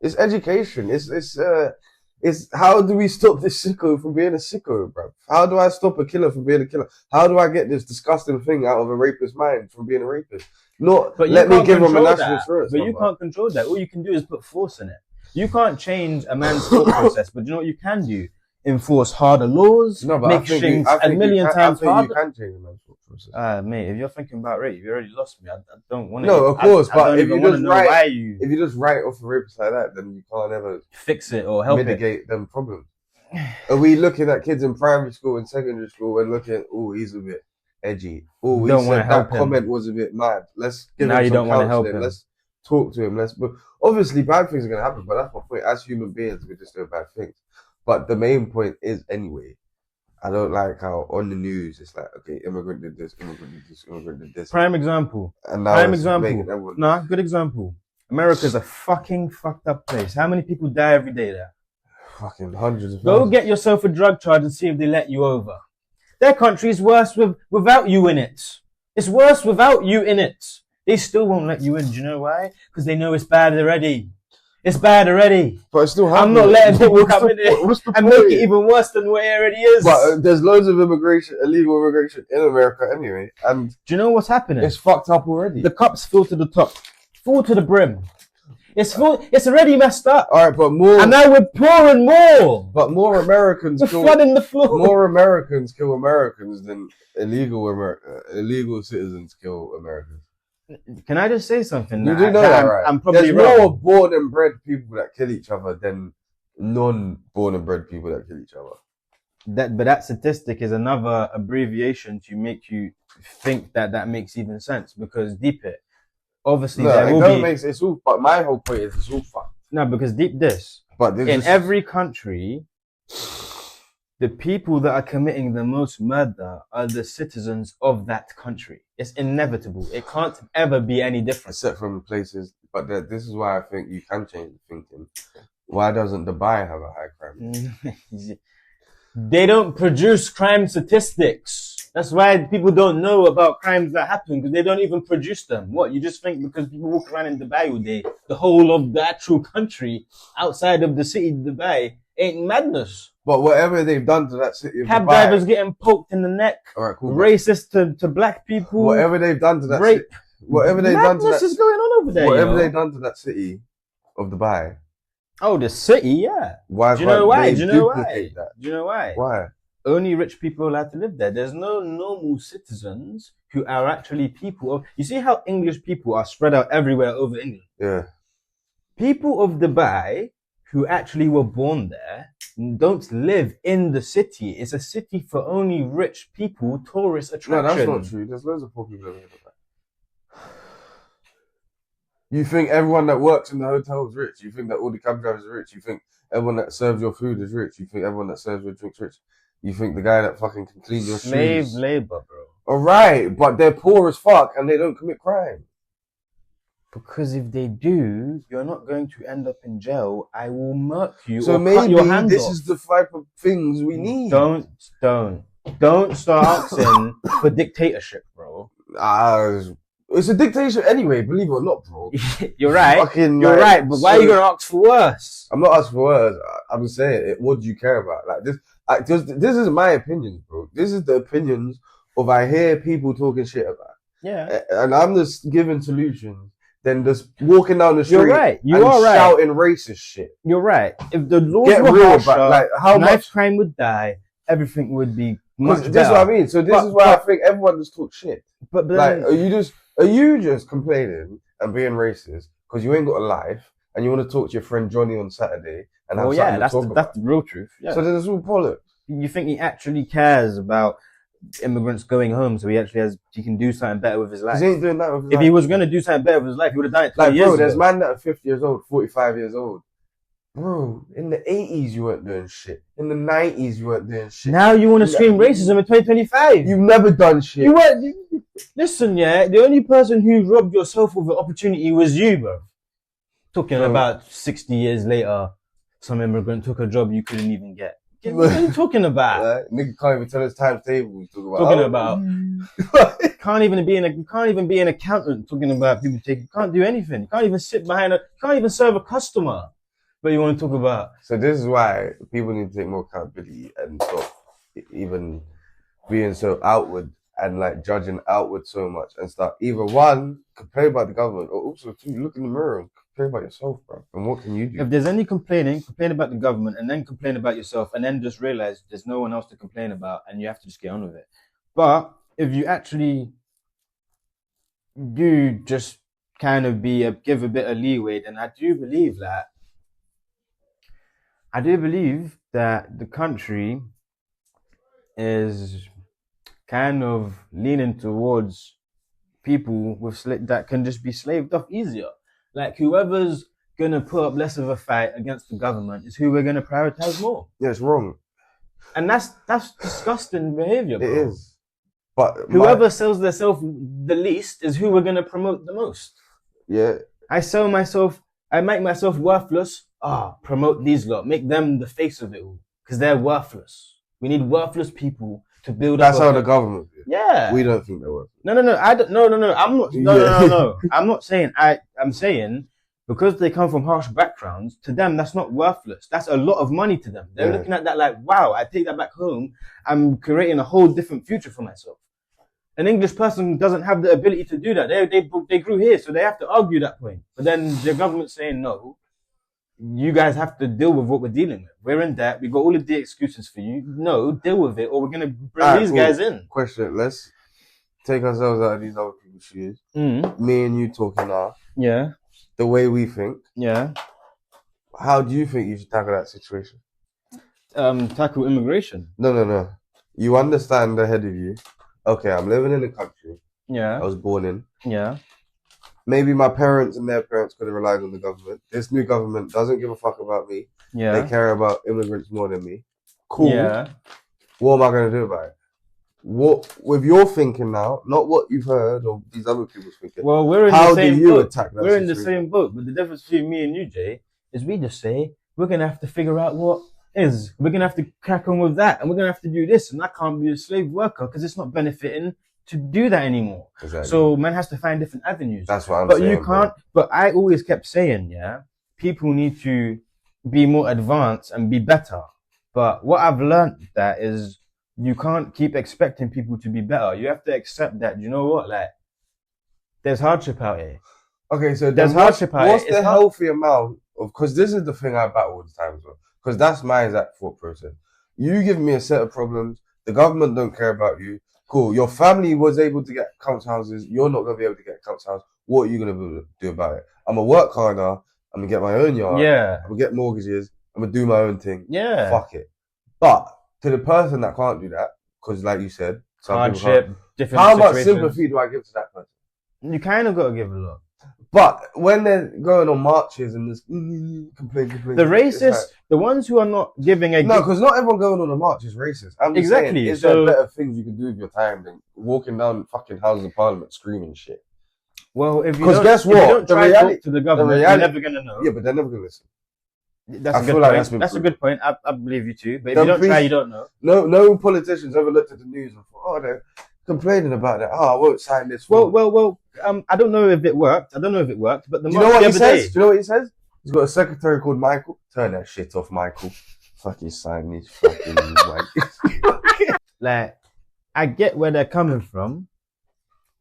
It's education. It's how do we stop this sicko from being a sicko, bro? How do I stop a killer from being a killer? How do I get this disgusting thing out of a rapist's mind from being a rapist? Not But you let me can't give him a control national that. insurance But number. you can't control that. All you can do is put force in it. You can't change a man's thought process, but you know what you can do? Enforce harder laws, No, but make things I a think million times you harder. can change a man's thought process. Mate, if you're thinking about rape, you already lost me. I don't want to. No, of course, I but don't if even you want to just know write- why you If you just write off a rapist like that, then you can't ever fix it or help it. mitigate them problems. Are we looking at kids in primary school and secondary school and looking, oh, he's a bit edgy. Oh, he Don't wanna said help that him. comment was a bit mad. Let's give Now him you some don't wanna help counselling. him. Let's talk to him. But obviously, bad things are going to happen, but that's my point. As human beings, we just do bad things. But the main point is, anyway, I don't like how on the news it's like, okay, immigrant did this, immigrant did this, immigrant did this. Prime example. And now Prime it's example. making everyone... Nah, good example. America's a fucking fucked up place. How many people die every day there? Fucking hundreds of Go thousands. get yourself a drug charge and see if they let you over. Their country's worse without you in it. It's worse without you in it. They still won't let you in. Do you know why? Because they know it's bad already. It's bad already. But it's still happening. I'm not letting people come in What's the and point? make it even worse than what it already is. But there's loads of illegal immigration in America anyway, and do you know what's happening? it's fucked up already. The cup's full to the top, full to the brim. It's full. It's already messed up. All right, but more. And now we're pouring more. But more Americans. We're flooding the floor. More Americans kill Americans than illegal citizens kill Americans. Can I just say something? You do know that, right? I'm probably There's wrong. more born and bred people that kill each other than non-born and bred people that kill each other. But that statistic is another abbreviation to make you think that makes even sense, because deep it. Obviously, there will be. It's all. But my whole point is it's all fucked. No, because deep this. But in every country, the people that are committing the most murder are the citizens of that country. It's inevitable. It can't ever be any different. Except from places. But this is why I think you can change the thinking. Why doesn't Dubai have a high crime rate? They don't produce crime statistics. That's why people don't know about crimes that happen, because they don't even produce them. What, you just think because people walk around in Dubai all day, the whole of the actual country outside of the city of Dubai ain't madness? But whatever they've done to that city of Cab Dubai, drivers getting poked in the neck, all right, cool, racist to black people, whatever they've done to that rape, whatever they've done to madness that, is going on over there. whatever yo. they've done to that city of Dubai. Oh, the city, yeah. Why? Do you know why? They Do you know why? duplicate that? Do you know why? Why? Only rich people are allowed to live there. There's no normal citizens who are actually people of. You see how English people are spread out everywhere over England? Yeah. People of Dubai who actually were born there don't live in the city. It's a city for only rich people, tourist No, attraction. that's not true. There's loads of poor people living in Dubai. You think everyone that works in the hotel is rich? You think that all the cab drivers are rich? You think everyone that serves your food is rich? You think everyone that serves your drinks rich? You think the guy that fucking can clean your Slave shoes? labor, bro. Alright, but they're poor as fuck and they don't commit crime. Because if they do, you're not going to end up in jail. I will murk you So or cut maybe your hand this off. is the type of things we need. Don't start asking for dictatorship, bro. It's a dictatorship anyway, believe it or not, bro. You're right. Fucking, You're like, right. But why are you gonna ask for worse? I'm not asking for words. I'm saying it. What do you care about? Like this. This isn't my opinions, bro. This is the opinions of I hear people talking shit about. Yeah. And I'm just giving solutions. Then just walking down the street. You're right. You and are right. shouting racist shit. You're right. If the laws Get were real harsher, about like how knife much. crime would die. Everything would be much better. This is what I mean. So this is why I think everyone just talks shit. But Like, then, are you just complaining and being racist because you ain't got a life and you want to talk to your friend Johnny on Saturday and have something to talk about? that's the real truth. Yeah. So then it's all bollocks. You think he actually cares about immigrants going home, so he can do something better with his life? Because he ain't doing that with his If life. he was gonna do something better with his life, he would have done it 20 Like, years bro, there's ago. man that are 50 years old, 45 years old. Bro, in the 80s you weren't doing shit. In the 90s you weren't doing shit. Now you want to scream racism in 2025. You've never done shit. You weren't. Listen, yeah, the only person who robbed yourself of an opportunity was you, bro. Talking about 60 years later, some immigrant took a job you couldn't even get. What are you talking about? Nigga can't even tell us times table. Can't even be an accountant talking about people taking. Can't do anything. You can't even sit behind can't even serve a customer. But you want to talk about. So this is why people need to take more accountability and stop even being so outward and like judging outward so much and start either one, complain about the government, or also two, look in the mirror and complain about yourself, bro. And what can you do? If there's any complaining, complain about the government and then complain about yourself and then just realize there's no one else to complain about and you have to just get on with it. But if you actually do just kind of give a bit of leeway, then I do believe that the country is kind of leaning towards people with that can just be slaved off easier. Like whoever's gonna put up less of a fight against the government is who we're gonna prioritize more. Yeah, it's wrong. And that's disgusting behavior, bro. It is. But whoever sells themselves the least is who we're gonna promote the most. Yeah. I make myself worthless. Promote these lot. Make them the face of it all. Because they're worthless. We need worthless people to build up. That's how the government is. Yeah. We don't think they're worthless. No. I don't. No. I'm not. No. I'm not saying. I'm saying because they come from harsh backgrounds, to them, that's not worthless. That's a lot of money to them. They're looking at that like, wow, I take that back home. I'm creating a whole different future for myself. An English person doesn't have the ability to do that. They grew here, so they have to argue that point. But then the government's saying, no, you guys have to deal with what we're dealing with. We're in debt. We got all of the excuses for you. No, deal with it, or we're going to bring these guys in. Question, let's take ourselves out of these other people's shoes. Me and you talking now. Yeah. The way we think. Yeah. How do you think you should tackle that situation? Tackle immigration. No. You understand ahead of you. Okay, I'm living in a country. Yeah. I was born in. Yeah. Maybe my parents and their parents could have relied on the government. This new government doesn't give a fuck about me. Yeah. They care about immigrants more than me. Cool. Yeah. What am I going to do about it? What, with your thinking now, not what you've heard or these other people's thinking. Well, we're in how the same do you boat. attack that We're situation? in the same boat, but the difference between me and you, Jay, is we just say we're gonna have to figure out what is. We're gonna have to crack on with that, and we're gonna have to do this, and I can't be a slave worker because it's not benefiting to do that anymore. Exactly. So man has to find different avenues. That's what I'm but saying. you can't. But I always kept saying, yeah, people need to be more advanced and be better. But what I've learned that is you can't keep expecting people to be better. You have to accept that, you know what, like, there's hardship out here. Okay, so there's hardship out here. What's the healthy amount of, because this is the thing I battle all the time as well, because that's my exact thought process. You give me a set of problems, the government don't care about you, cool, your family was able to get council houses, you're not going to be able to get a council house, what are you going to do about it? I'm going to work harder, I'm going to get my own yard, Yeah. I'm going to get mortgages, I'm going to do my own thing, Yeah. fuck it. But to the person that can't do that, because like you said, some hardship, different how much situations. sympathy do I give to that person? You kind of got to give a lot. But when they're going on marches and this complain, The racists, the ones who are not giving a no, because not everyone going on a march is racist. I'm just Exactly, saying, is so- there better things you can do with your time than walking down fucking Houses of Parliament screaming shit? Well, if you 'Cause don't, guess if you what? don't The try to reality- talk to the government, reality- you're never gonna know. Yeah, but they're never gonna listen. That's I a feel good like point. that's been That's a proven. good point. I believe you too. But if Then you don't try, please- you don't know. No politicians ever looked at the news and thought, oh, they're complaining about that. Oh, I won't sign this. Well, form. I don't know if it worked. But the do you know march what the he other says? day- Do you know what he says? He's got a secretary called Michael. Turn that shit off, Michael. Fucking sign these fucking wankers. Like, I get where they're coming from,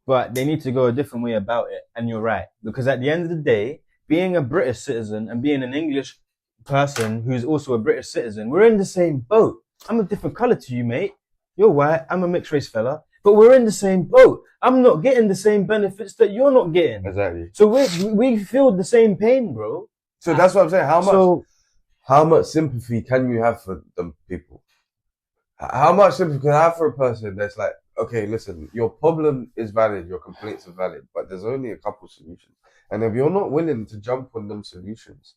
but they need to go a different way about it. And you're right. Because at the end of the day, being a British citizen and being an English person who's also a British citizen, we're in the same boat. I'm a different color to you, mate. You're white. I'm a mixed race fella. But we're in the same boat. I'm not getting the same benefits that you're not getting. Exactly. So we feel the same pain, bro. So that's what I'm saying. So How much sympathy can you have for them people? How much sympathy can I have for a person that's like, okay, listen, your problem is valid, your complaints are valid, but there's only a couple solutions. And if you're not willing to jump on them solutions,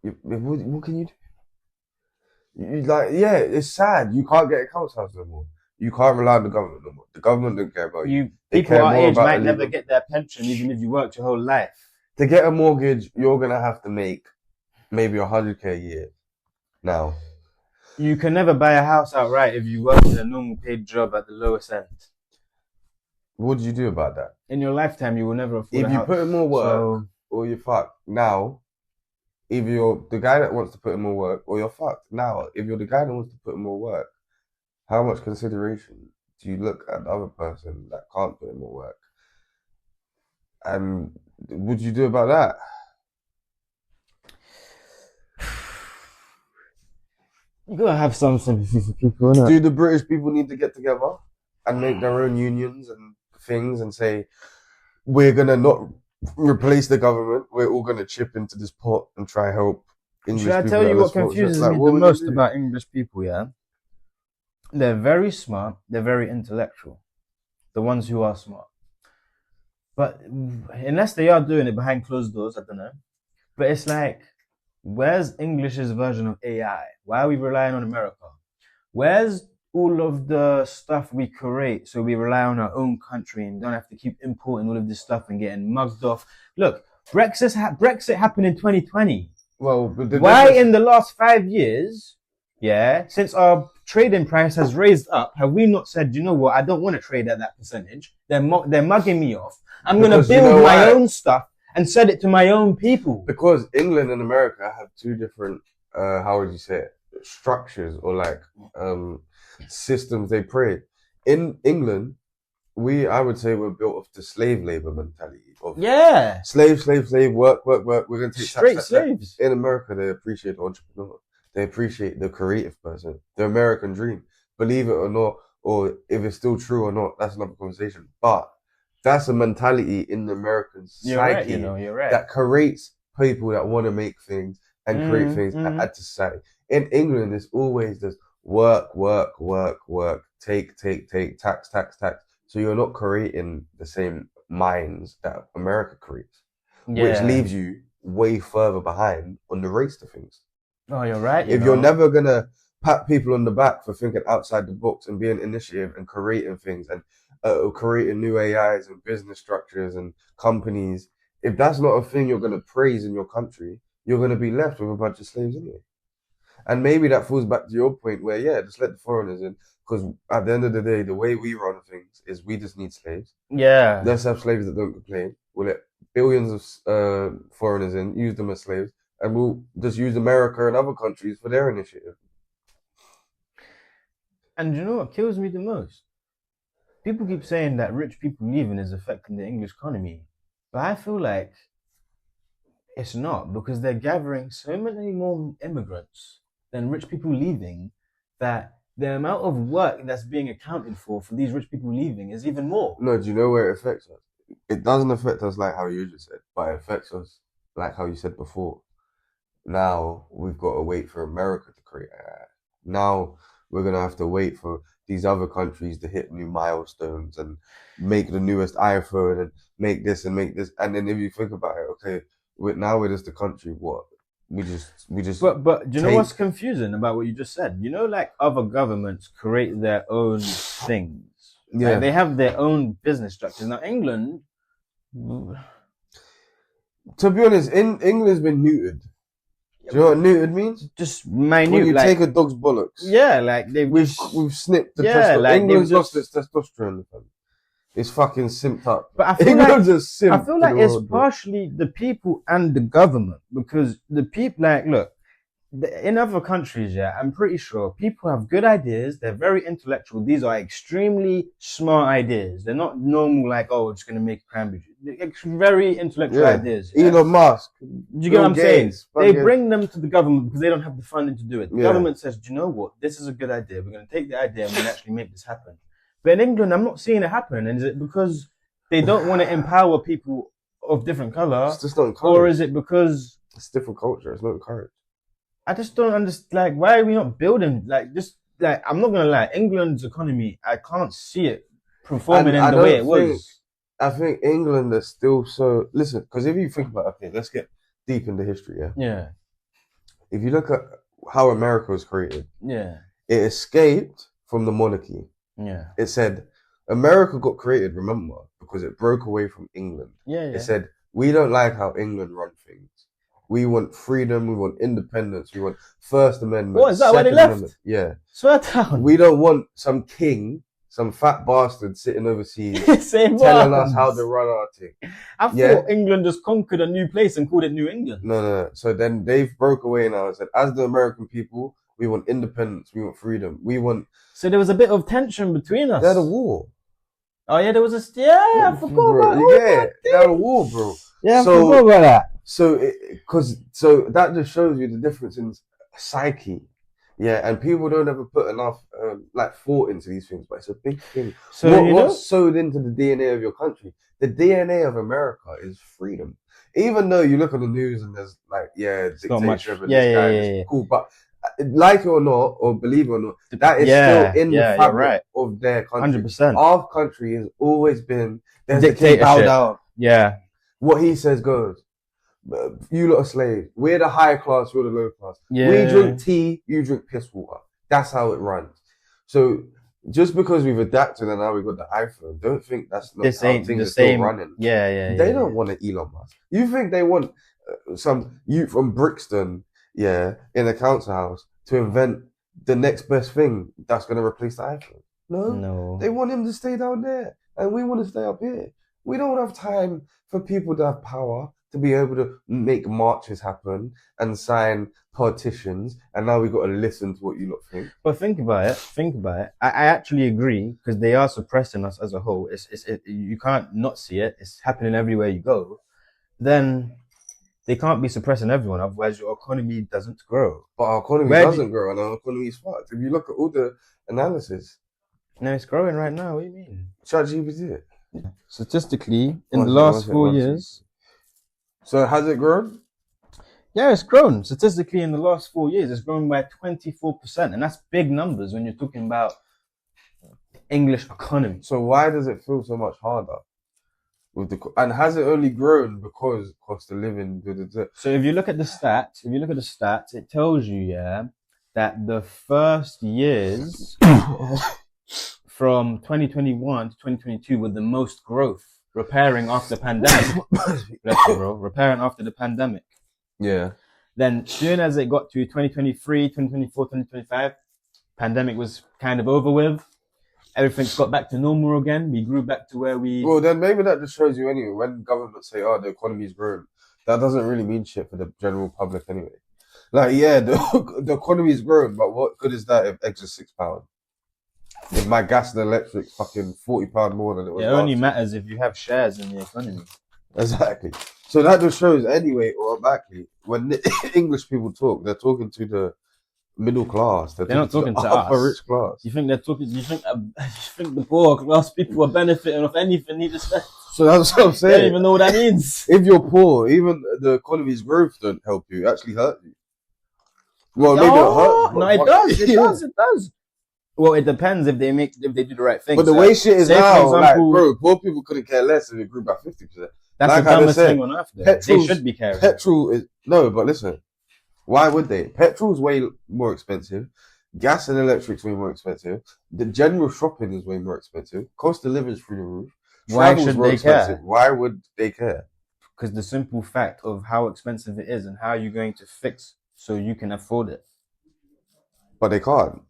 what can you do? Yeah, it's sad. You can't get a council house no more. You can't rely on the government no more. The government don't care about you. They people care our more age about might the never legal- get their pension even if you worked your whole life. To get a mortgage, you're gonna have to make maybe 100K a year. Now, You can never buy a house outright if you work in a normal paid job at the lowest end. what do you do about that? In your lifetime, you will never afford If a you house. put in more work, So, or you're fucked. Now, if you're the guy that wants to put in more work, or you're fucked. Now, if you're the guy that wants to put in more work, how much consideration do you look at the other person that can't put in more work? And what do you do about that? you gotta have some sympathy for people, innit? Do the British people need to get together and make their own unions and things and say, we're gonna not replace the government, we're all gonna chip into this pot and try help English Should I people tell you that what less fortunate? confuses Like, me what the would you most do? about English people, yeah? They're very smart, they're very intellectual. The ones who are smart. But unless they are doing it behind closed doors, I don't know. But it's like, where's English's version of AI? Why are we relying on America? Where's all of the stuff we create so we rely on our own country and don't have to keep importing all of this stuff and getting mugged off? Look, Brexit happened in 2020. Well, but the Why difference- in the last 5 years, yeah, since our trading price has raised up, have we not said, you know what, I don't want to trade at that percentage. They're mugging me off. I'm going to Because you build know my why? own stuff and said it to my own people. Because England and America have two different, how would you say it, structures or like systems they pray. In England, I would say we're built off the slave labor mentality of Yeah. slave, work. We're going to take Straight tax. slaves. In America, they appreciate the entrepreneur. They appreciate the creative person, the American dream. Believe it or not, or if it's still true or not, that's another conversation. But that's a mentality in the American psyche You're right. that creates people that want to make things and create things and add to society. In England, it's always this work, take, tax. So you're not creating the same minds that America creates, which leaves you way further behind on the race to things. Oh, you're right. If you're never going to pat people on the back for thinking outside the box and being initiative and creating things and creating new AIs and business structures and companies, if that's not a thing you're going to praise in your country, you're going to be left with a bunch of slaves anyway. And maybe that falls back to your point where, just let the foreigners in, because at the end of the day, the way we run things is we just need slaves. Yeah. Let's have slaves that don't complain. We'll let billions of foreigners in, use them as slaves, and we'll just use America and other countries for their initiative. And you know what kills me the most? People keep saying that rich people leaving is affecting the English economy. But I feel like it's not, because they're gathering so many more immigrants than rich people leaving, that the amount of work that's being accounted for these rich people leaving is even more. No, do you know where it affects us? It doesn't affect us like how you just said, but it affects us like how you said before. Now we've got to wait for America to create AI. Now we're going to have to wait for these other countries to hit new milestones and make the newest iPhone and make this and make this. And then if you think about it, okay, we're just the country, what? We just. But do you know what's confusing about what you just said? You know, like other governments create their own things. Yeah. Like they have their own business structures. Now England, to be honest, England's been neutered. Do you know what neutered means? Just minute. When you take a dog's bollocks. Yeah, like we've snipped the testosterone. Like England's lost its testosterone. It's fucking simped up. But I feel England's a simp. I feel like it's partially the people and the government, because the people, like, look, in other countries, I'm pretty sure people have good ideas. They're very intellectual. These are extremely smart ideas. They're not normal, like, oh, we're just going to make a cranberry. Very intellectual ideas. Elon Musk. Do you get what I'm saying? They bring them to the government because they don't have the funding to do it. The government says, do you know what? This is a good idea. We're going to take the idea and we're going to actually make this happen. But in England, I'm not seeing it happen. And is it because they don't want to empower people of different color? It's just not encouraged. Or is it because it's different culture? It's not encouraged. I just don't understand. Like, why are we not building? Like, just like, I'm not gonna lie, England's economy, I can't see it performing in the way it was. I think England is still so. Listen, because if you think about, okay, let's get deep into history. Yeah. If you look at how America was created, it escaped from the monarchy. Yeah. It said America got created, remember, because it broke away from England. It said, we don't like how England run things. We want freedom, we want independence, we want First Amendment. What, is that why they left? Amendment. Yeah. Swear down. We don't want some king, some fat bastard sitting overseas telling us how to run our thing. I thought England just conquered a new place and called it New England. No. So then they've broke away now and said, as the American people, we want independence, we want freedom, we want... So there was a bit of tension between us. They had a war. Oh yeah, there was a... Yeah, I forgot about that. They had a war, bro. Yeah, I forgot about that. So that just shows you the difference in psyche. Yeah, and people don't ever put enough thought into these things, but it's a big thing. So what's sewed into the DNA of your country? The DNA of America is freedom. Even though you look on the news and there's dictatorship and this guy is cool, but like it or not, or believe it or not, that is still in the fabric of their country. 100%. Our country has always been there's dictatorship. Bow down. Yeah. What he says goes. You lot are slaves. We're the high class, you're the low class. Yeah. We drink tea, you drink piss water. That's how it runs. So just because we've adapted and now we've got the iPhone, don't think that's not how things are still running. Yeah. They don't want an Elon Musk. You think they want some youth from Brixton, in a council house to invent the next best thing that's going to replace the iPhone? No. They want him to stay down there and we want to stay up here. We don't have time for people to have power, to be able to make marches happen and sign partitions, and now we got to listen to what you lot think. But think about it. I actually agree because they are suppressing us as a whole. You can't not see it. It's happening everywhere you go. Then they can't be suppressing everyone, otherwise your economy doesn't grow. But our economy doesn't grow, and our economy is fucked. If you look at all the analysis, no, it's growing right now. What do you mean? ChatGPT. Statistically, in the last 4 years. So has it grown? Yeah, it's grown. Statistically, in the last 4 years, it's grown by 24%, and that's big numbers when you're talking about English economy. So why does it feel so much harder? And has it only grown because cost of living? So if you look at the stats, it tells you, that the first years from 2021 to 2022 were the most growth, repairing after the pandemic. Repairing after the pandemic. Yeah. Then soon as it got to 2023, 2024, 2025, pandemic was kind of over with. Everything's got back to normal again. We grew back to where we... Well, then maybe that just shows you anyway, when governments say, oh, the economy's grown, that doesn't really mean shit for the general public anyway. Like, yeah, the economy's grown, but what good is that if eggs are £6? If my gas and electric's fucking £40 more than it was It only matters if you have shares in the economy. Exactly. So that just shows anyway, automatically, when the English people talk, they're talking to the middle class. They're not talking to the upper us. rich class. You think they're talking? You think the poor class people are benefiting off anything? Need to spend. So that's what I'm saying. They don't even know what that means. If you're poor, even the economy's growth don't help you. It actually hurt you. Well, maybe it hurt. No, it does. It does. Well, it depends if they do the right thing. But the way shit is say, now, for example, bro, poor people couldn't care less if it grew by 50%. That's like the dumbest thing on earth. They should be caring. Petrol is no, but listen, why would they? Petrol's way more expensive. Gas and electric's way more expensive. The general shopping is way more expensive. Cost of living is through the roof. Why should they care? Why would they care? Because the simple fact of how expensive it is and how you're going to fix so you can afford it. But they can't.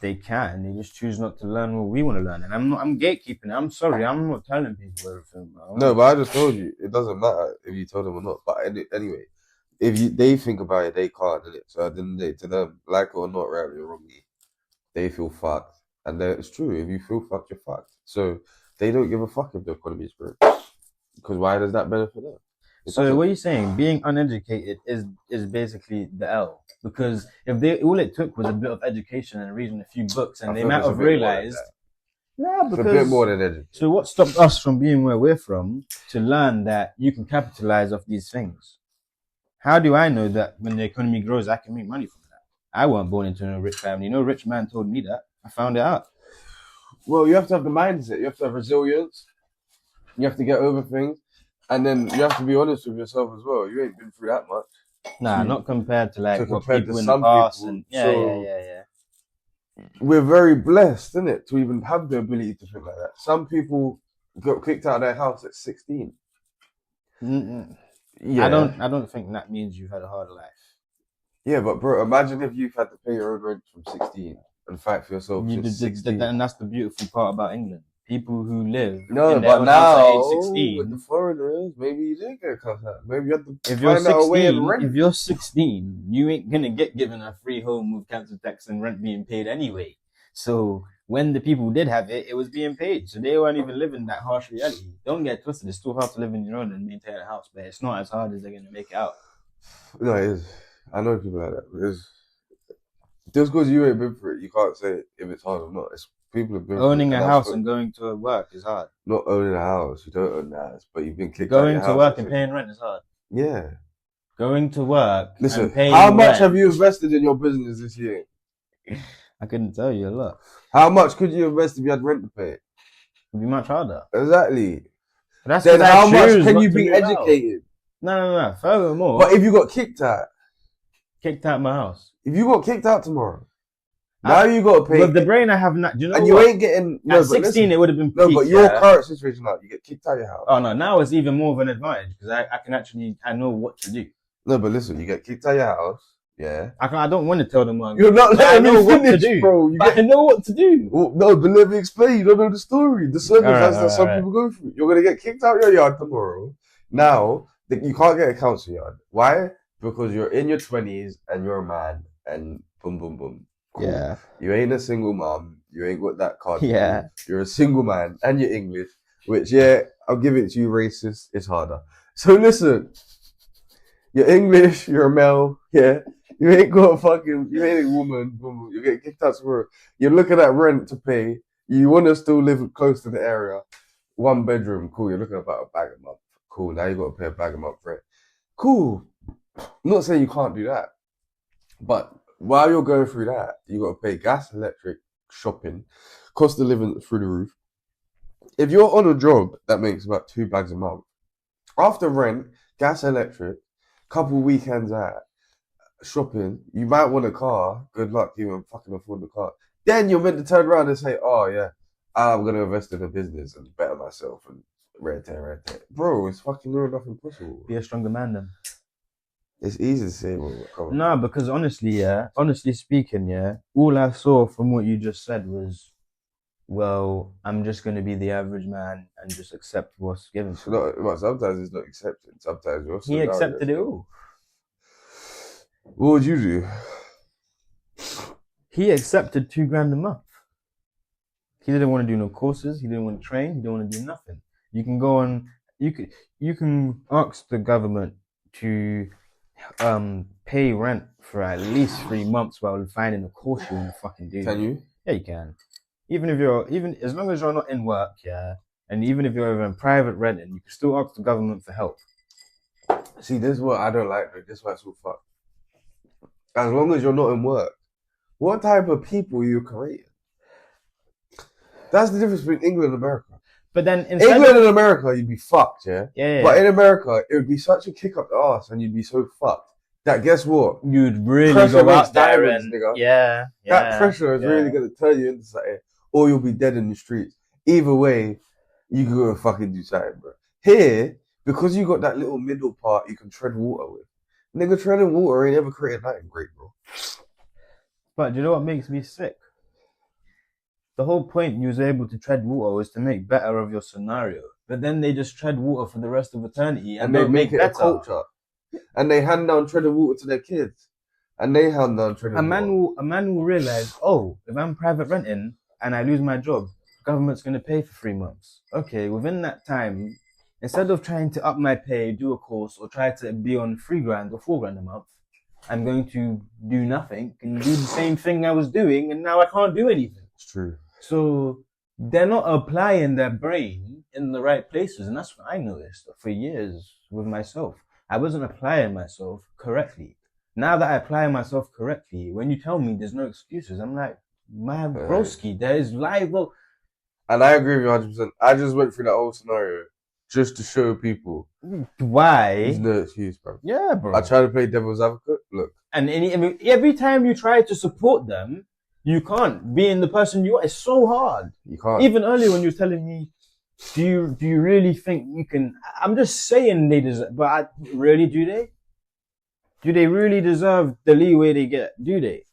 They can. They just choose not to learn what we want to learn. And I'm gatekeeping it. I'm sorry. I'm not telling people everything. No, but I just told you. It doesn't matter if you told them or not. But anyway, if they think about it, they can't. So then to them, like it or not, rightly or wrongly, they feel fucked. And it's true. If you feel fucked, you're fucked. So they don't give a fuck if the economy is growing. Because why does that benefit them? So what you're saying, being uneducated is basically the L. Because if all it took was a bit of education and reading a few books, and they might have realized, it's a bit more than education. So what stopped us from being where we're from to learn that you can capitalize off these things? How do I know that when the economy grows, I can make money from that? I wasn't born into no rich family. No rich man told me that. I found it out. Well, you have to have the mindset. You have to have resilience. You have to get over things. And then you have to be honest with yourself as well. You ain't been through that much. Nah, not compared to like what people in the past. People, yeah. We're very blessed, isn't it, to even have the ability to think like that. Some people got kicked out of their house at 16. Yeah. I don't think that means you've had a hard life. Yeah, but bro, imagine if you've had to pay your own rent from 16 and fight for yourself since 16. And that's the beautiful part about England. People who live in their own house at age 16. With the foreigners, maybe you didn't get cut out. Maybe you have to if you're find out a way of rent. If you're 16, you ain't gonna get given a free home with council tax and rent being paid anyway. So when the people did have it, it was being paid. So they weren't even living that harsh reality. Don't get twisted. It's still hard to live in your own and maintain a house, but it's not as hard as they're gonna make it out. No, it is. I know people like that. Because just because you ain't been through it, you can't say if it's hard or not. It's people have been owning a house and going to work is hard. Not owning a house, you don't own the house, but you've been kicked out of your house. Going to work and paying rent is hard. Yeah. Going to work. Listen, and paying how much rent. have you invested in your business this year? I couldn't tell you a lot. How much could you invest if you had rent to pay? It'd be much harder. Exactly. That's then how much can you be educated? No. Furthermore. But if you got kicked out my house. If you got kicked out tomorrow, now you got to pay. With the brain I have now, do you know and what? you ain't getting. No, at 16, listen, it would have been. No, but your current situation now, you get kicked out of your house. Oh no, now it's even more of an advantage because I know what to do. No, but listen, you get kicked out of your house. Yeah. I don't want to tell them what. You're not letting me finish, bro. I know what to do. Well, no, but let me explain. You don't know the story. The circumstances that some people go through. You're gonna get kicked out of your yard tomorrow. Now You can't get a council yard. Why? Because you're in your 20s and you're a man and boom, boom, boom. Cool. Yeah. You ain't a single mom. You ain't got that card. Yeah. You're a single man and you're English, which, yeah, I'll give it to you, racist. It's harder. So listen, you're English, you're a male, yeah. You ain't a woman. You get kicked out to work. You're looking at rent to pay. You want to still live close to the area. 1 bedroom, cool. You're looking about a bag a month. Cool. Now you got to pay a bag a month rent. Cool. I'm not saying you can't do that. But while you're going through that, you got to pay gas, electric, shopping, cost of living through the roof. If you're on a job that makes about 2 bags a month, after rent, gas, electric, couple weekends out, shopping, you might want a car. Good luck even fucking afford the car. Then you're meant to turn around and say, oh yeah, I'm going to invest in a business and better myself and red tear. Bro, it's fucking near enough impossible. Be a stronger man then. It's easy to say, bro. Come on. No, because honestly speaking, all I saw from what you just said was, well, I'm just going to be the average man and just accept what's given to me. Well, sometimes it's not accepted. Sometimes you're He accepted it all. What would you do? He accepted $2,000 a month. He didn't want to do no courses. He didn't want to train. He didn't want to do nothing. You can go on. You can ask the government to pay rent for at least 3 months while finding a course you want to fucking do. Can you? Yeah, you can. Even as long as you're not in work, and even if you're in private renting, you can still ask the government for help. See, this is what I don't like. This is why it's all fucked. As long as you're not in work, what type of people are you creating? That's the difference between England and America. But then England and America, you'd be fucked, yeah? Yeah. But in America, it would be such a kick up the arse and you'd be so fucked that guess what? You'd really Pressure go out makes there diamonds, and nigga. That pressure is really going to turn you into something, or you'll be dead in the streets. Either way, you can go and fucking do something, bro. Here, because you got that little middle part you can tread water with. Nigga, treading water ain't ever created nothing great, bro. But do you know what makes me sick? The whole point you was able to tread water was to make better of your scenario. But then they just tread water for the rest of eternity and they don't make it better. a culture. And they hand down treading water to their kids. And they hand down treading water. A man will realize, oh, if I'm private renting and I lose my job, the government's going to pay for 3 months. Okay, within that time, instead of trying to up my pay, do a course, or try to be on $3,000 or $4,000 a month, I'm going to do nothing and do the same thing I was doing, and now I can't do anything. It's true. So they're not applying their brain in the right places, and that's what I noticed for years with myself. I wasn't applying myself correctly. Now that I apply myself correctly, when you tell me there's no excuses, I'm like, my broski, there is live. And I agree with you 100%. I just went through that whole scenario just to show people why. There's no excuse, bro. Yeah, bro. I try to play devil's advocate. Look. And every time you try to support them, you can't. Being the person you are, it's so hard. You can't. Even earlier when you were telling me, do you really think you can? I'm just saying they deserve, but really, do they? Do they really deserve the leeway they get? Do they?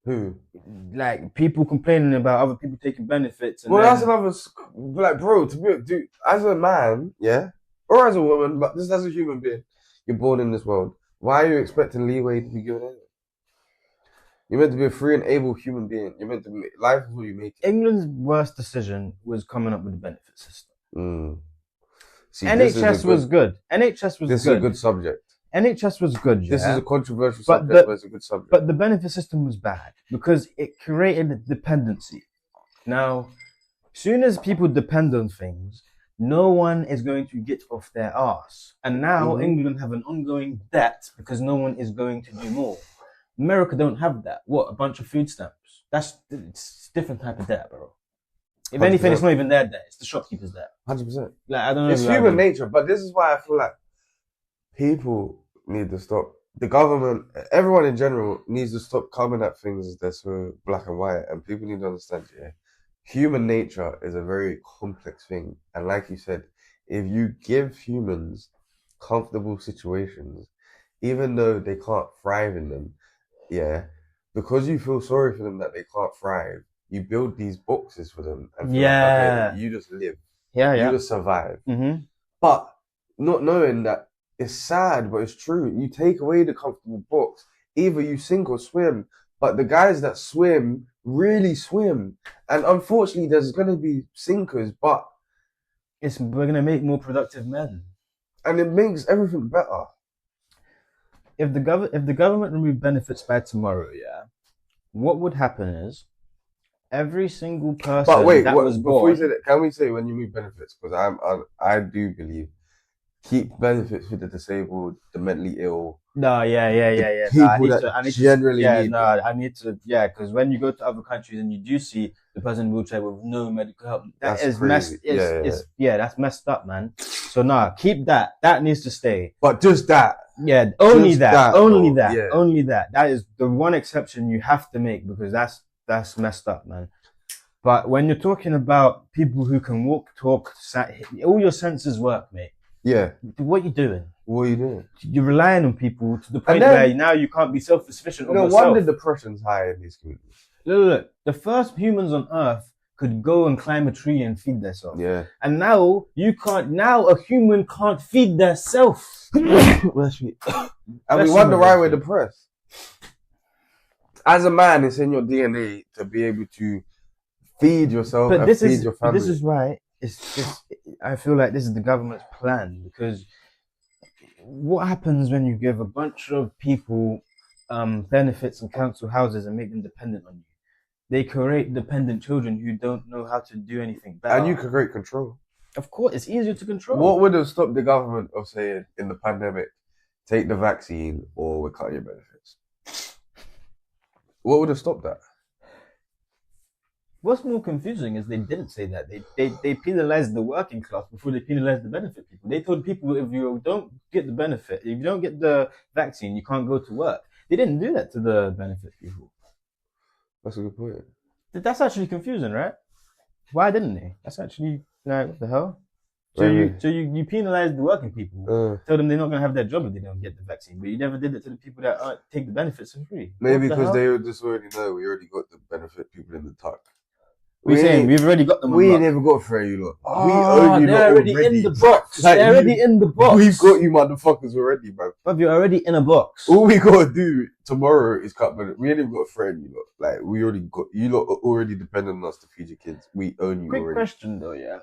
Who? Like people complaining about other people taking benefits. And well, that's another. Like, bro, dude, as a man, yeah, or as a woman, but just as a human being, you're born in this world. Why are you expecting leeway to be given anyway? You're meant to be a free and able human being. You're meant to make life is what you make it. England's worst decision was coming up with the benefit system. See, NHS was good. NHS was good. This is a good subject. NHS was good, yeah. This is a controversial subject, but it's a good subject. But the benefit system was bad because it created dependency. Now, soon as people depend on things, no one is going to get off their arse. And now England have an ongoing debt because no one is going to do more. America don't have that. What? A bunch of food stamps. It's a different type of debt, bro. If 100%. Anything, it's not even their debt. It's the shopkeeper's debt. 100%. Like, I don't know. It's human nature, but this is why I feel like people need to stop. The government, everyone in general, needs to stop coming at things that's so black and white. And people need to understand, human nature is a very complex thing. And like you said, if you give humans comfortable situations, even though they can't thrive in them, because you feel sorry for them that they can't thrive, you build these boxes for them. And feel like, okay, you just live. You just survive. Mm-hmm. But not knowing that It's sad, but it's true. You take away the comfortable box, either you sink or swim. But the guys that swim really swim, and unfortunately, there's gonna be sinkers, but We're gonna make more productive men. and it makes everything better. If the government removed benefits by tomorrow, yeah, what would happen is every single person But wait, that was before you born. say that, can we say when you move benefits? Because I do believe keep benefits for the disabled, the mentally ill. No, yeah. People that generally need I need to, because when you go to other countries and you do see the person in a wheelchair with no medical help, That's crazy. That's messed up, man. So keep that. That needs to stay. But just that. Yeah, only Just that. that, Only though, that. yeah. Only that. That is the one exception you have to make because that's messed up, man. But when you're talking about people who can walk, talk, all your senses work, mate. Yeah. What are you doing? What are you doing? You're relying on people to the point then- where now you can't be self-sufficient on No yourself. wonder depression's high in these communities. Look, the first humans on Earth could go and climb a tree and feed themselves. Yeah. And now you can't. Now a human can't feed themselves. Bless me. And we wonder why we're depressed. As a man, it's in your DNA to be able to feed yourself But and this feed is your family. this is why it's just. I feel like this is the government's plan because what happens when you give a bunch of people benefits and council houses and make them dependent on you? They create dependent children who don't know how to do anything better. And you can create control. Of course, it's easier to control. What would have stopped the government of saying in the pandemic, take the vaccine or we're cutting your benefits? What would have stopped that? What's more confusing is they didn't say that. They penalized the working class before they penalized the benefit people. They told people if you don't get the benefit, if you don't get the vaccine, you can't go to work. They didn't do that to the benefit people. That's a good point. That's actually confusing, right? Why didn't they? That's actually like what the hell? So Right. you penalized the working people. Tell them they're not gonna have their job if they don't get the vaccine, but you never did it to the people that take the benefits for free. Maybe What the because hell? they would just already know we already got the benefit people in the tuck. We're saying we've already got them. We on ain't lock. never got for you lot. Oh, We own you they're lot already already. in the box. Like, They're already in the box. We've got you motherfuckers already, bro. But you're already in a box. All we gotta do tomorrow is cut benefit. We ain't even got a friend, you lot. Like we already got you lot are already dependent on us to feed your kids. We own you Quick already. question though, yeah.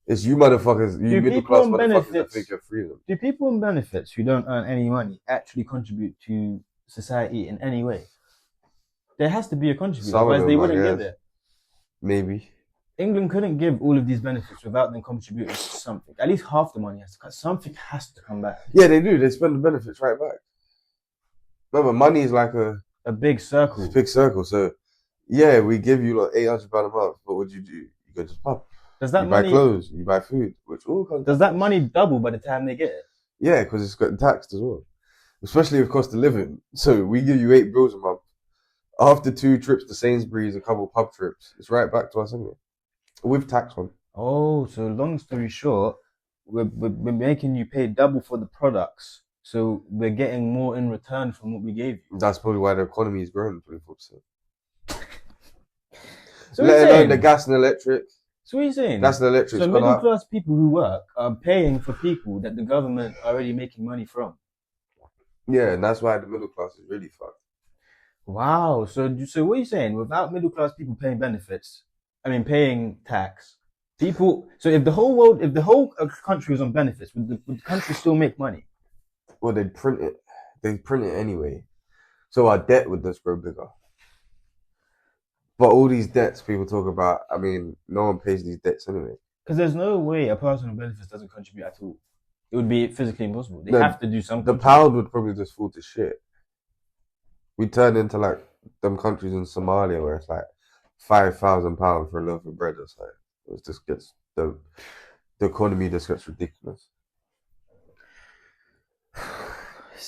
It's you motherfuckers, you Do middle people class on motherfuckers that benefits- think you're free of them. Do people on benefits who don't earn any money actually contribute to society in any way? There has to be a contributor, Some of otherwise they them, I wouldn't give guess. it. Maybe. England couldn't give all of these benefits without them contributing to something. At least half the money has to come. Something has to come back. Yeah, they do. They spend the benefits right back. Remember, money is like a A big circle. big circle. So, yeah, we give you like £800 a month, but what do? You go to the pub. Does You that buy money clothes. You buy food, which all comes. does that money double by the time they get it? Yeah, because it's getting taxed as well, especially with cost of living. So we give you £8 a month. After 2 trips to Sainsbury's, a couple pub trips, it's right back to us anyway, with tax on. Oh, so long story short, we're making you pay double for the products, so we're getting more in return from what we gave you. That's probably why the economy is growing 24%. So Let what alone saying? the gas and electric. So what are you saying? Gas and electric's So gone middle up. class people who work are paying for people that the government are already making money from. Yeah, and that's why the middle class is really fucked. Wow. So what are you saying? Without middle class people paying benefits, paying tax, people. So if the whole country was on benefits, would the country still make money? Well, they'd print it. They'd print it anyway. So our debt would just grow bigger. But all these debts people talk about, no one pays these debts anyway. Because there's no way a person on benefits doesn't contribute at all. It would be physically impossible. They No, have to do something. The pound would probably just fall to shit. We turn into like them countries in Somalia where it's like £5,000 for a loaf of bread or something. It just gets the economy just gets ridiculous.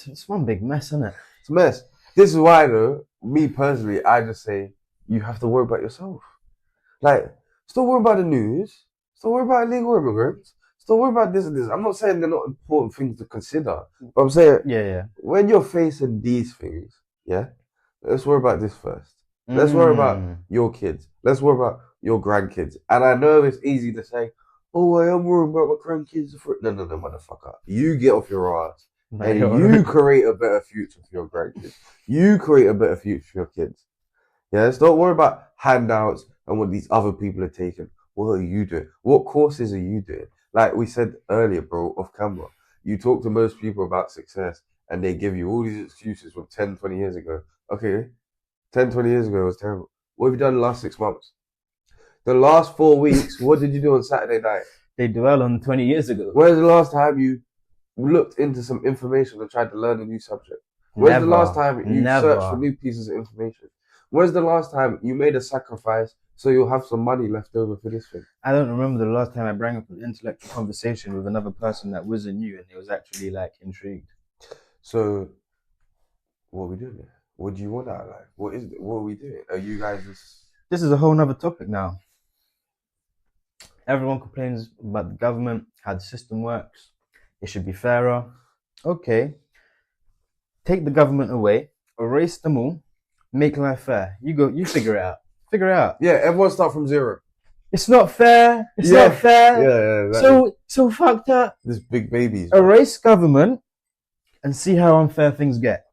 It's one big mess, isn't it? It's a mess. This is why though, me personally, I just say you have to worry about yourself. Like, still worry about the news, still worry about illegal immigrants, still worry about this and this. I'm not saying they're not important things to consider, but I'm saying Yeah. when you're facing these things, yeah, let's worry about this first. Let's worry about your kids. Let's worry about your grandkids. And I know it's easy to say, oh, I am worried about my grandkids. No, motherfucker. You get off your ass Like, and you create a better future for your grandkids. You create a better future for your kids. Yes, don't worry about handouts and what these other people are taking. What are you doing? What courses are you doing? Like we said earlier, bro, off camera, you talk to most people about success and they give you all these excuses from 10, 20 years ago. Okay, 10, 20 years ago was terrible. What have you done the last 6 months? The last 4 weeks, what did you do on Saturday night? They dwell on 20 years ago. When's the last time you looked into some information and tried to learn a new subject? When's the last time you searched for new pieces of information? When's the last time you made a sacrifice so you'll have some money left over for this thing? I don't remember the last time I brought up an intellectual conversation with another person that wasn't you and he was actually like intrigued. So, what are we doing here? What do you want out of life? What are we doing? Are you guys just... This is a whole nother topic now. Everyone complains about the government, how the system works. It should be fairer. Okay. Take the government away, erase them all, make life fair. You figure it out. Figure it out. Yeah, everyone start from zero. It's not fair. It's not fair. Yeah, exactly. So fucked up. This big babies. Erase government and see how unfair things get.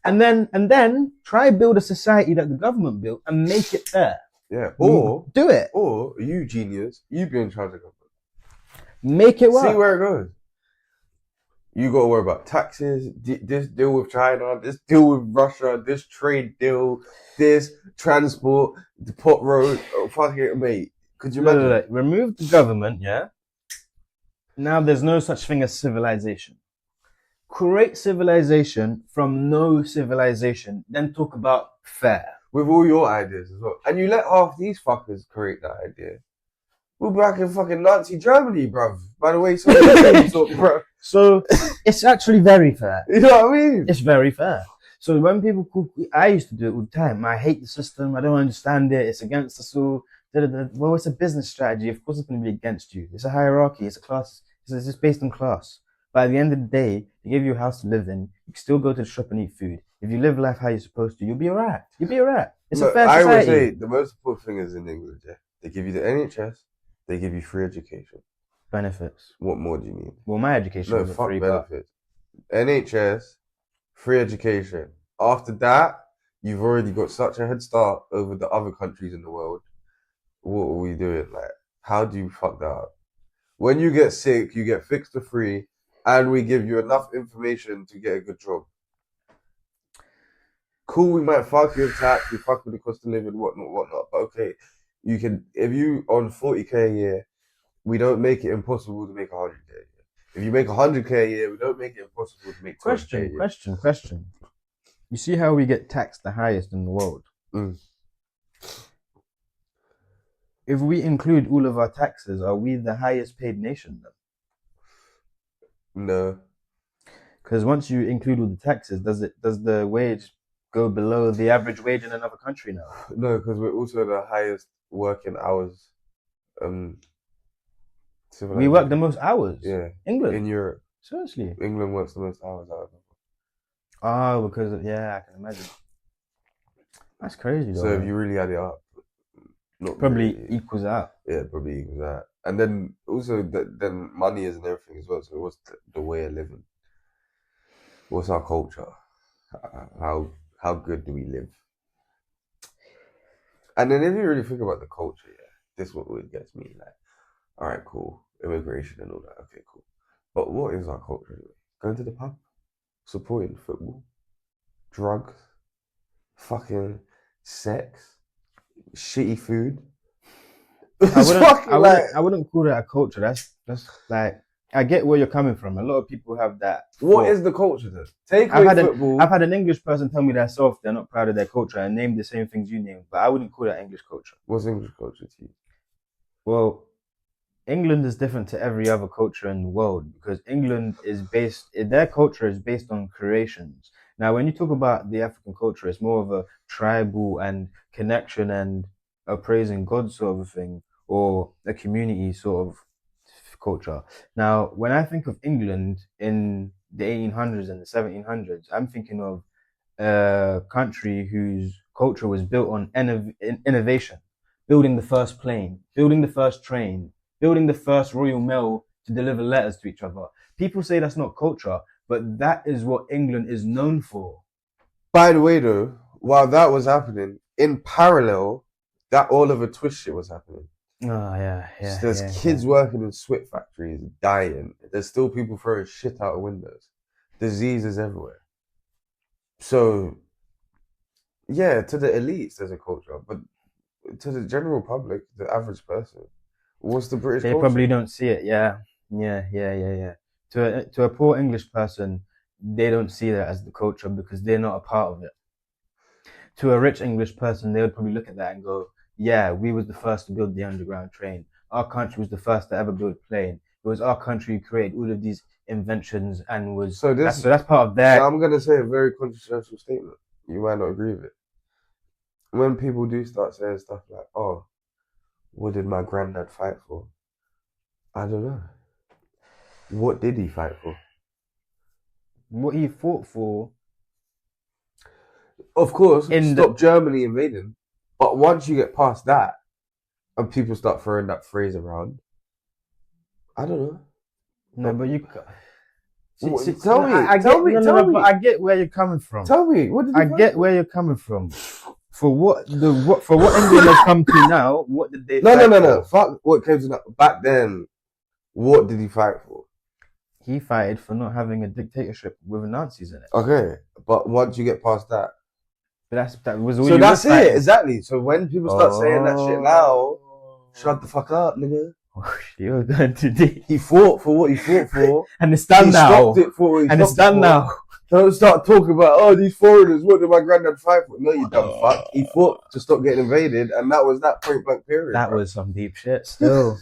And then try build a society that the government built and make it fair. Yeah. Or do it. Or you genius, you be in charge of government. Make it work. See where it goes. You got to worry about taxes, this deal with China, this deal with Russia, this trade deal, this transport, the pot road. Oh, fuck it, mate. Could you imagine? No. Remove the government, yeah? Now there's no such thing as civilization. Create civilization from no civilization, then talk about fair. With all your ideas as well. And you let half these fuckers create that idea. We're back in fucking Nazi Germany, bruv. By the way, So it's actually very fair. You know what I mean? It's very fair. So when people I used to do it all the time. I hate the system. I don't understand it. It's against us all. Well, it's a business strategy. Of course, it's going to be against you. It's a hierarchy. It's a class. It's just based on class. But at the end of the day, they give you a house to live in. You can still go to the shop and eat food. If you live life how you're supposed to, you'll be alright. You'll be alright. It's a fair society. I would say the most important thing is in England, yeah. They give you the NHS. They give you free education. Benefits. What more do you need? Well, my education was fuck free. Benefits. NHS, free education. After that, you've already got such a head start over the other countries in the world. What are we doing? Like, how do you fuck that up? When you get sick, you get fixed for free, and we give you enough information to get a good job. Cool, we might fuck with tax, we fuck with the cost of living, whatnot. But okay, you can, if you on 40k a year, we don't make it impossible to make 100k a year. If you make 100k a year, we don't make it impossible to make 20k a year. Question. You see how we get taxed the highest in the world? Mm. If we include all of our taxes, are we the highest paid nation then? No. Because once you include all the taxes, does the wage go below the average wage in another country now? No, because we're also the highest working hours. We work the most hours. Yeah. England. In Europe. Seriously. England works the most hours out of them. Oh, because I can imagine. That's crazy though. So if you really add it up, probably equals out. Yeah, probably equals out. And then also then money is and everything as well. So what's the way of living? What's our culture? How good do we live? And then if you really think about the culture, yeah, this is what gets me. Like, all right, cool, immigration and all that. Okay, cool. But what is our culture anyway? Going to the pub, supporting football, drugs, fucking sex, shitty food. I wouldn't call that a culture. That's like, I get where you're coming from. A lot of people have that. What is the culture then? Take away football. I've had an English person tell me themselves they're not proud of their culture and name the same things you named, but I wouldn't call that English culture. What's English culture to you? Well, England is different to every other culture in the world because their culture is based on creations. Now, when you talk about the African culture, it's more of a tribal and connection and appraising God sort of a thing, or a community sort of culture. Now, when I think of England in the 1800s and the 1700s, I'm thinking of a country whose culture was built on innovation, building the first plane, building the first train, building the first Royal Mail to deliver letters to each other. People say that's not culture, but that is what England is known for. By the way, though, while that was happening, in parallel, that Oliver Twist shit was happening. Oh, yeah. So there's kids working in sweat factories dying. There's still people throwing shit out of windows. Diseases everywhere. So, yeah, to the elites, there's a culture, but to the general public, the average person, what's the British They culture? probably don't see it. Yeah. To a poor English person, they don't see that as the culture because they're not a part of it. To a rich English person, they would probably look at that and go, yeah, we was the first to build the underground train. Our country was the first to ever build a plane. It was our country who created all of these inventions and was... So that's part of their... So I'm going to say a very controversial statement. You might not agree with it. When people do start saying stuff like, oh, what did my granddad fight for? I don't know. What did he fight for? What he fought for... Of course, stop Germany invading. But once you get past that, and people start throwing that phrase around, I don't know. No, but you... Tell me. But I get where you're coming from. Tell me. What did he fight get for? where you're coming from. For what England has come to now, what did they fight No. Fuck what came to that. Back then, what did he fight for? He fighted for not having a dictatorship with Nazis in it. Okay, but once you get past that, but that was all. So that's it, exactly. So when people start saying that shit now, shut the fuck up, nigga. You're going too deep. He fought for what he fought for, and it's done now. Stopped it for what he and it's done now. Don't start talking about, oh, these foreigners, what did my granddad fight for? No, you dumb fuck. He fought to stop getting invaded, and that was that point blank period. That was some deep shit. Still,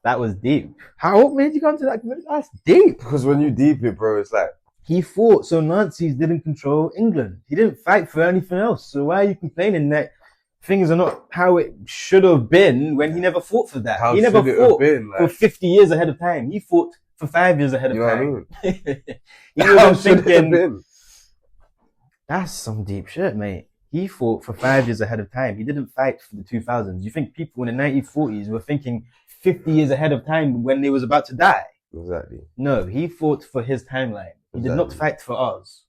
that was deep. What made you come to that? That's deep. Because when you deep it, bro, it's like he fought so Nazis didn't control England. He didn't fight for anything else. So why are you complaining that things are not how it should have been when he never fought for that? He never fought for 50 years ahead of time. He fought for 5 years ahead of time. What I mean? He was thinking, that's some deep shit, mate. He fought for 5 years ahead of time. He didn't fight for the 2000s. You think people in the 1940s were thinking 50 years ahead of time when they was about to die? Exactly. No, he fought for his timeline. He did not fight for us.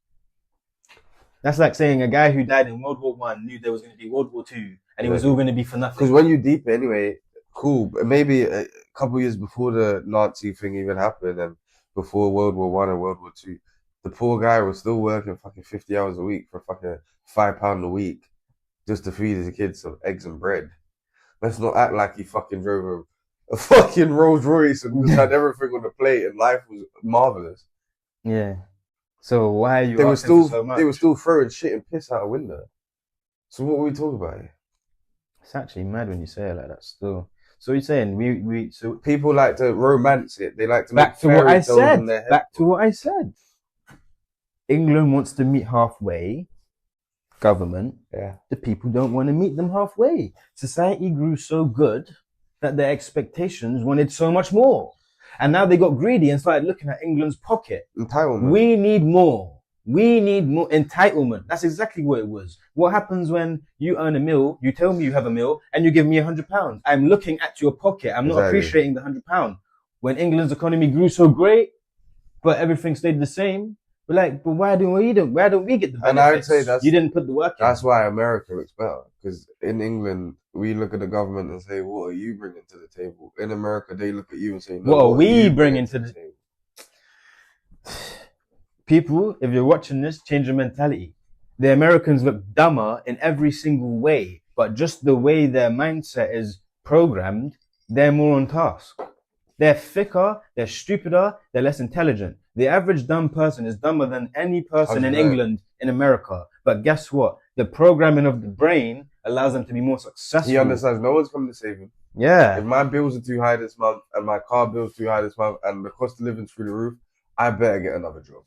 That's like saying a guy who died in World War One knew there was going to be World War Two, and it was all going to be for nothing. Because when you deep it anyway, cool. But maybe a couple of years before the Nazi thing even happened, and before World War One and World War Two, the poor guy was still working fucking 50 hours a week for fucking £5 a week just to feed his kids some eggs and bread. Let's not act like he fucking drove a fucking Rolls Royce and just had everything on the plate and life was marvelous. Yeah. So why are you? They were still so much? They were still throwing shit and piss out a window. So what were we talking about here? It's actually mad when you say it like that. Still. So you're saying so people like to romance it. They like to back make to what I fairy tales said. in their head. Back to what I said. England wants to meet halfway. Government. Yeah. The people don't want to meet them halfway. Society grew so good that their expectations wanted so much more. And now they got greedy and started looking at England's pocket. Entitlement. We need more. We need more entitlement. That's exactly what it was. What happens when you earn a meal, you tell me you have a meal, and you give me £100? I'm looking at your pocket. I'm not appreciating the £100. When England's economy grew so great, but everything stayed the same, we're like, but why don't we get the benefits? And I would say you didn't put the work in. That's why America looks better. Because in England, we look at the government and say, what are you bringing to the table? In America, they look at you and say, no, what are we bringing to the table? People, if you're watching this, change your mentality. The Americans look dumber in every single way, but just the way their mindset is programmed, they're more on task. They're thicker, they're stupider, they're less intelligent. The average dumb person is dumber than any person in England, in America. But guess what? The programming of the brain allows them to be more successful. He understands no one's coming to save him. Yeah. If my bills are too high this month and my car bill's too high this month and the cost of living's through the roof, I better get another job.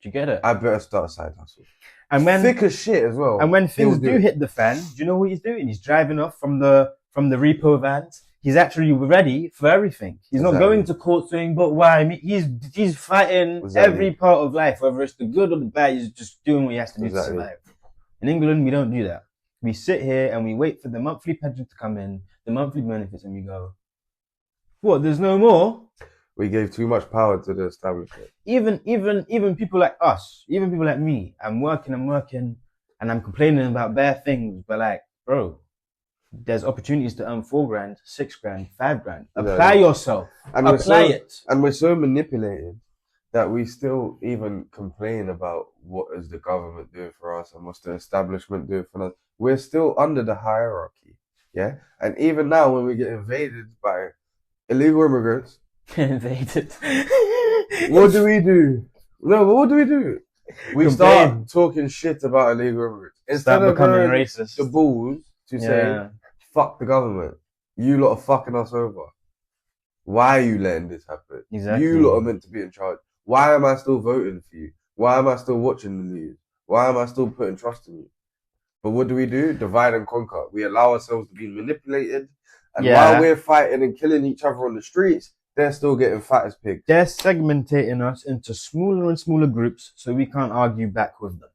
Do you get it? I better start a side hustle. And when thick as shit as well. And when things do hit the fan, do you know what he's doing? He's driving off from the repo vans. He's actually ready for everything. He's not going to court saying, but why? I mean, he's fighting every part of life, whether it's the good or the bad. He's just doing what he has to do to survive. In England, we don't do that. We sit here and we wait for the monthly pension to come in, the monthly benefits, and we go, What? There's no more. We gave too much power to the establishment. Even people like us, even people like me, I'm working, and I'm complaining about bare things. But like, bro, there's opportunities to earn $4,000, $6,000, $5,000. Apply yourself. And apply it. And we're so manipulated that we still even complain about what is the government doing for us and what's the establishment doing for us. We're still under the hierarchy. Yeah. And even now when we get invaded by illegal immigrants, Invaded. what do we do? No, but what do we do? We start talking shit about illegal immigrants. Instead of becoming racist. The balls to say, fuck the government. You lot are fucking us over. Why are you letting this happen? Exactly. You lot are meant to be in charge. Why am I still voting for you? Why am I still watching the news? Why am I still putting trust in you? But what do? Divide and conquer. We allow ourselves to be manipulated. And while we're fighting and killing each other on the streets, they're still getting fat as pigs. They're segmentating us into smaller and smaller groups so we can't argue back with them.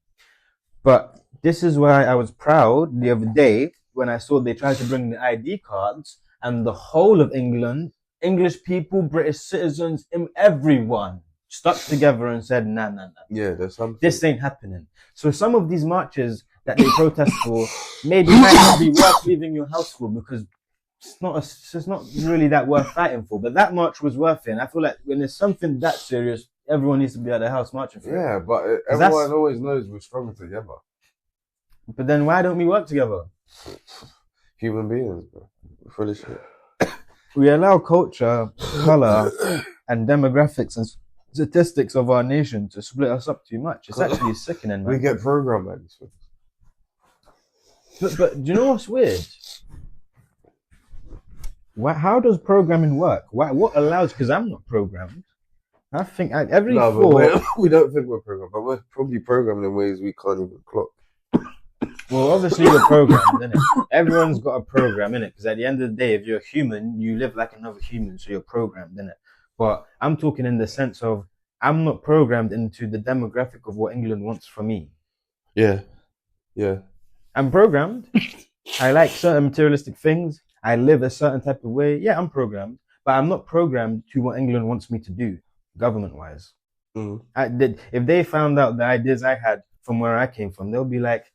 But this is why I was proud the other day when I saw they tried to bring the ID cards and the whole of England, English people, British citizens, everyone stuck together and said, nah. Yeah, there's something. This ain't happening. So some of these marches that they protest for maybe might not be worth leaving your house for because it's not really that worth fighting for. But that march was worth it. And I feel like when there's something that serious, everyone needs to be at the house marching for it. Yeah, but everyone always knows we're stronger together. But then why don't we work together? Human beings, bro. We're full of shit. We allow culture, color, and demographics and statistics of our nation to split us up too much. It's actually sickening, man. We get programmed like this. But do you know what's weird? How does programming work? What allows? Because I'm not programmed. I think every no, thought. We don't think we're programmed, but we're probably programmed in ways we can't even clock. Well, obviously we're programmed, innit? Everyone's got a program, innit? Because at the end of the day, if you're a human, you live like another human, so you're programmed, innit? But I'm talking in the sense of I'm not programmed into the demographic of what England wants from me. Yeah. I'm programmed. I like certain materialistic things. I live a certain type of way. Yeah, I'm programmed, but I'm not programmed to what England wants me to do, government-wise. Mm-hmm. If they found out the ideas I had from where I came from, they'll be like,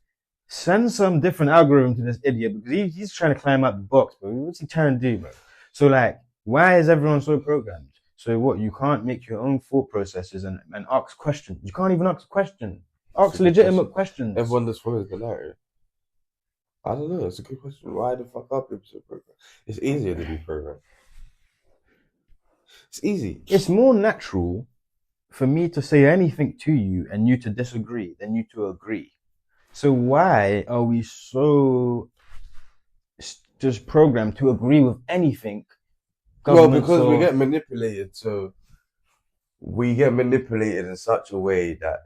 send some different algorithm to this idiot because he's trying to climb up the box, bro. What's he trying to do, bro? So like, why is everyone so programmed? So what? You can't make your own thought processes and ask questions. You can't even ask a question. Ask legitimate questions. Everyone just follows the narrative. I don't know. It's a good question. Why the fuck are people so programmed? It's easier to be programmed. It's easy. It's more natural for me to say anything to you and you to disagree than you to agree. So why are we so just programmed to agree with anything? Well, because we get manipulated. So we get manipulated in such a way that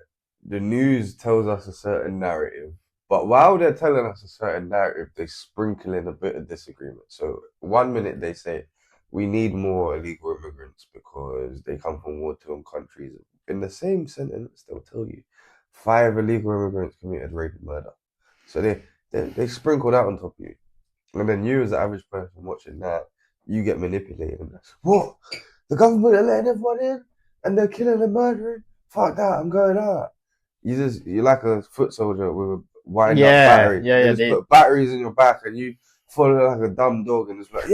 the news tells us a certain narrative. But while they're telling us a certain narrative, they sprinkle in a bit of disagreement. So 1 minute they say, we need more illegal immigrants because they come from war-torn countries. In the same sentence, they'll tell you 5 illegal immigrants committed rape and murder. So they sprinkle that on top of you. And then you as the average person watching that, you get manipulated. And what? The government are letting everyone in? And they're killing and murdering? Fuck that, I'm going out. You're like a foot soldier with a wind up battery. They put batteries in your back and you follow like a dumb dog and just like,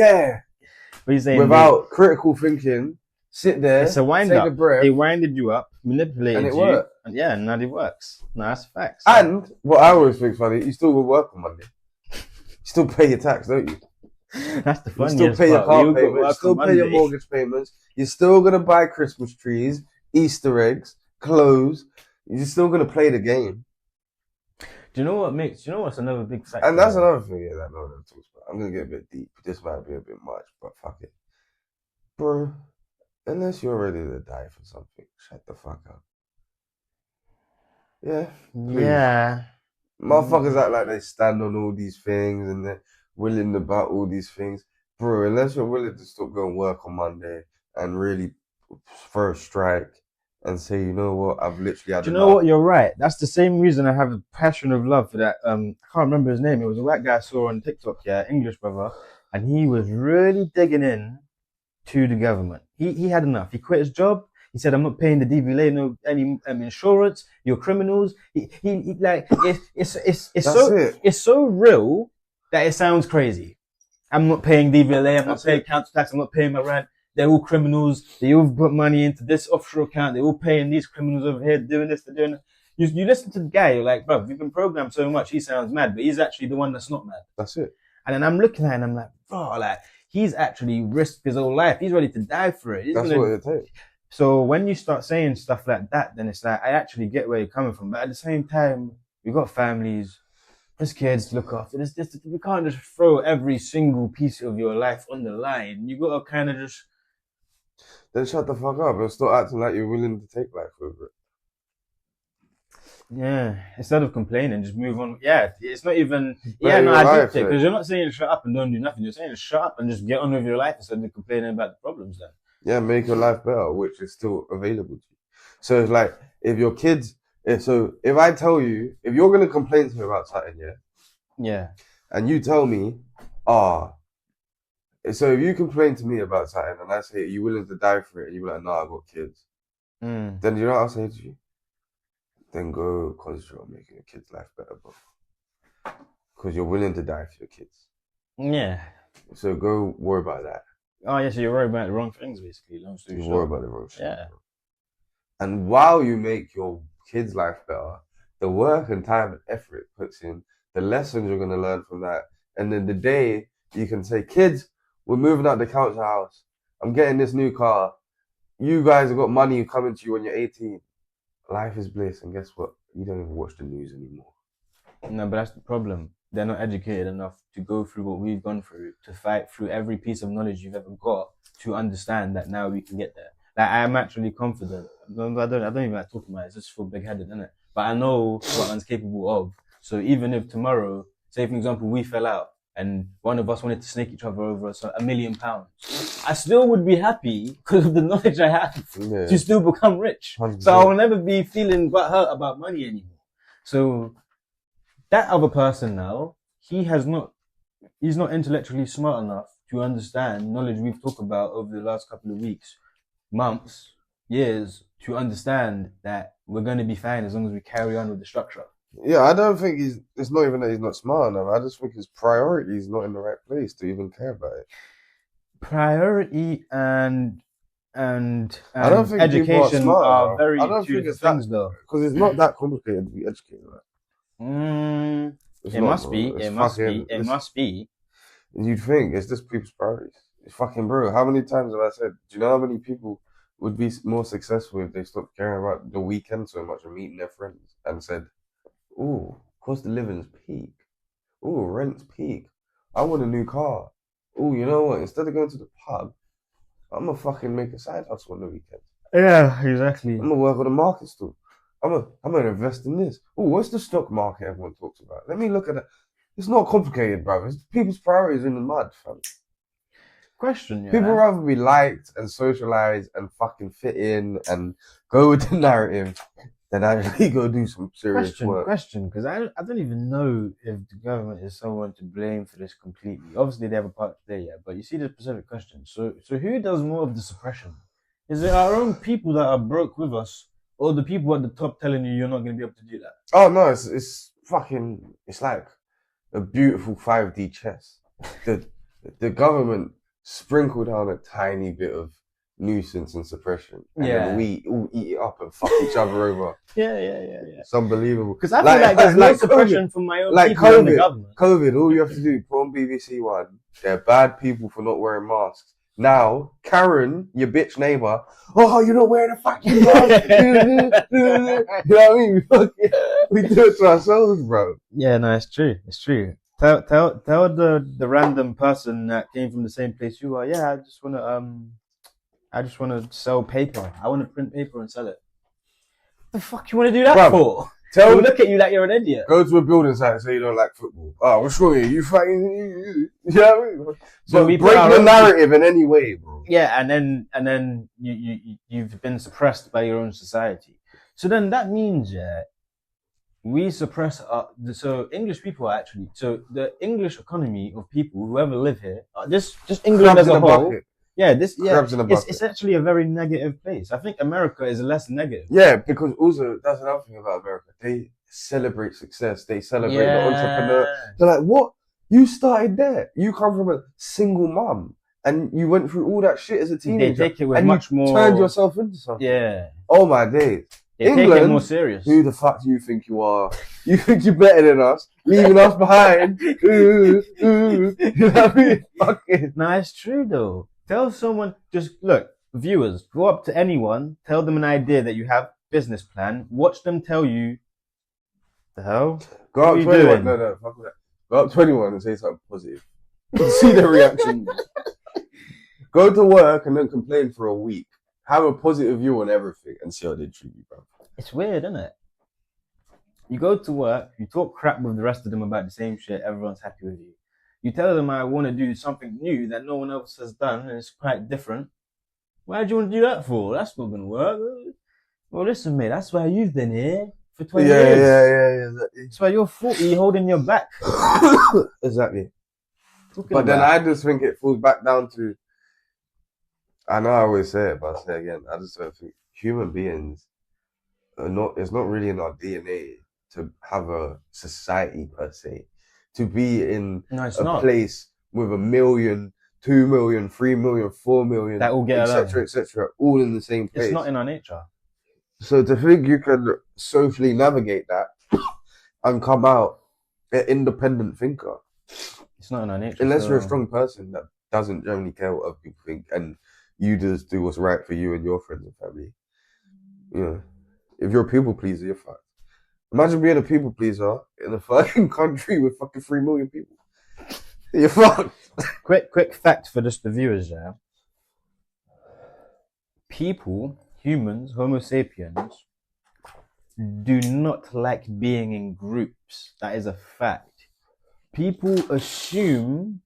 without critical thinking, sit there, it's a wind take up. a breath. They winded you up, manipulated and it you. Worked. And now it works. No, that's facts. And what I always think funny, you still will work on Monday. You still pay your tax, don't you? That's the funniest You still pay your car part. payments, you still pay your mortgage payments. You're still going to buy Christmas trees, Easter eggs, clothes. You're still going to play the game. Do you know what's another big factor? And that's another thing that no one talks about. I'm going to get a bit deep. This might be a bit much, but fuck it. Bro, unless you're ready to die for something, shut the fuck up. Yeah? Please. Yeah. Motherfuckers act like they stand on all these things and they're willing about all these things. Bro, unless you're willing to stop going work on Monday and really throw a strike and say, you know what, I've literally had Do you know what? You're right. That's the same reason I have a passion of love for that. I can't remember his name. It was a white guy I saw on TikTok, English brother. And he was really digging in to the government. He had enough. He quit his job. He said, "I'm not paying the DVLA no any insurance. You're criminals." He like it's so real that it sounds crazy. I'm not paying DVLA. I'm not paying council tax. I'm not paying my rent. They're all criminals. They all put money into this offshore account. They're all paying these criminals over here doing this. They're doing that. You listen to the guy. You're like, bro, you've been programmed so much. He sounds mad, but he's actually the one that's not mad. That's it. And then I'm looking at it and I'm like, bro, like he's actually risked his whole life. He's ready to die for it. That's what it takes. So when you start saying stuff like that, then it's like, I actually get where you're coming from. But at the same time, we've got families, there's kids to look after. You can't just throw every single piece of your life on the line. You got to kind of just... Then shut the fuck up and start acting like you're willing to take life over it. Yeah, instead of complaining, just move on. Yeah, it's not even... Yeah, no, I get it. Because you're not saying shut up and don't do nothing. You're saying shut up and just get on with your life instead of complaining about the problems then. Yeah, make your life better, which is still available to you. So it's like, if your kids... if I tell you, if you're going to complain to me about something, yeah, and you tell me, so if you complain to me about something and I say, are you willing to die for it? And you're like, no, I got kids. Then you know what I'll say to you? Then go concentrate on making your kids' life better, bro. Because you're willing to die for your kids. Yeah. So go worry about that. Oh, yeah, so you're worried about the wrong things, basically. You worry about the wrong shit. Yeah. Bro. And while you make your kids' life better, the work and time and effort it puts in, the lessons you're going to learn from that, and then the day you can say, kids, we're moving out the council house. I'm getting this new car. You guys have got money coming to you when you're 18. Life is bliss, and guess what? You don't even watch the news anymore. No, but that's the problem. They're not educated enough to go through what we've gone through, to fight through every piece of knowledge you've ever got, to understand that now we can get there. Like, I'm actually confident. I don't even like talking about it. It's just feel big-headed, isn't it? But I know what I'm capable of. So even if tomorrow, say for example, we fell out and one of us wanted to snake each other over £1 million, I still would be happy because of the knowledge I have to still become rich. 100%. So I will never be feeling hurt about money anymore. So that other person now, he's not intellectually smart enough to understand knowledge we've talked about over the last couple of weeks, months, years, to understand that we're going to be fine as long as we carry on with the structure. Yeah, I don't think it's not even that he's not smart enough. I just think his priority is not in the right place to even care about it. Priority and I don't think education are very two different things, though. Because it's not that complicated to be educated. Right? It must be. You'd think it's just people's priorities. It's fucking bro. How many times have I said? Do you know how many people would be more successful if they stopped caring about the weekend so much and meeting their friends and said, "Ooh, cost of living's peak. Ooh, rent's peak. I want a new car. Ooh, you know what? Instead of going to the pub, I'm gonna fucking make a side hustle on the weekend. Yeah, exactly. I'm gonna work on the market store. I'm gonna invest in this. Ooh, what's the stock market everyone talks about? Let me look at it. It's not complicated, bro. It's people's priorities in the mud, fam. Question, yeah. People rather be liked and socialized and fucking fit in and go with the narrative than actually go do some serious work. Question, because I don't even know if the government is someone to blame for this completely. Obviously, they have a part to play, yeah, but you see the specific question. So who does more of the suppression? Is it our own people that are broke with us, or the people at the top telling you you're not going to be able to do that? Oh, no, it's like a beautiful 5D chess. The government sprinkled down a tiny bit of nuisance and suppression, and then we all eat it up and fuck each other over. Yeah. It's unbelievable. Because I feel like there's no suppression from my own people COVID, in the government. COVID, all you have to do, put on BBC One. They're bad people for not wearing masks. Now, Karen, your bitch neighbor, oh, you're not wearing a fucking mask. You know what I mean? We do it to ourselves, bro. Yeah, no, it's true. It's true. Tell the random person that came from the same place you are. Yeah, I just wanna sell paper. I wanna print paper and sell it. What the fuck you wanna do that for? They'll look at you like you're an idiot. Go to a building site and say you don't like football. Oh, what's wrong with you? You fucking, you know what I mean? So we break the narrative in any way, bro. Yeah, and then you've been suppressed by your own society. So then that means, we suppress so English people are actually, so the English economy of people who ever live here, just England as a whole, Crabs in a bucket. It's actually a very negative place. I think America is less negative. Yeah, because also that's another thing about America. They celebrate success. They celebrate the entrepreneur. They're like, what? You started there. You come from a single mom, and you went through all that shit as a teenager. They take it with and much you more. Turned yourself into something. Yeah. Oh my days. They England, take it more serious. Who the fuck do you think you are? You think you're better than us, leaving us behind? You know what I mean? Fucking. Nah, it's true though. Tell someone, just look, viewers, go up to anyone, tell them an idea that you have, business plan, watch them tell you, the hell? Go up What are you 21. doing? No, fuck that. Go up 21 and say something positive. See the reaction. Go to work and then complain for a week. Have a positive view on everything and see how they treat you, bro. It's weird, isn't it? You go to work, you talk crap with the rest of them about the same shit, everyone's happy with you. You tell them I want to do something new that no one else has done and it's quite different. Why do you want to do that for? That's not going to work. Well, listen, mate, that's why you've been here for 20 years. Yeah. Exactly. That's why you're 40 holding your back. Exactly. Talking But then about- I just think it falls back down to, I know I always say it, but I'll say it again, I just don't think human beings are not, it's not really in our DNA to have a society per se. To be in No, it's a not. place with 1 million, 2 million, 3 million, 4 million, That all get along. etc., all in the same place. It's not in our nature. So to think you can socially navigate that and come out an independent thinker, It's not in our nature. unless so- you're a strong person that doesn't generally care what other people think and you just do what's right for you and your friends and family. You know, if you're a people pleaser, you're fucked. Imagine being a people pleaser in a fucking country with fucking 3 million people. You're fucked. Quick fact for just the viewers, yeah. People, humans, Homo sapiens, do not like being in groups. That is a fact. People assume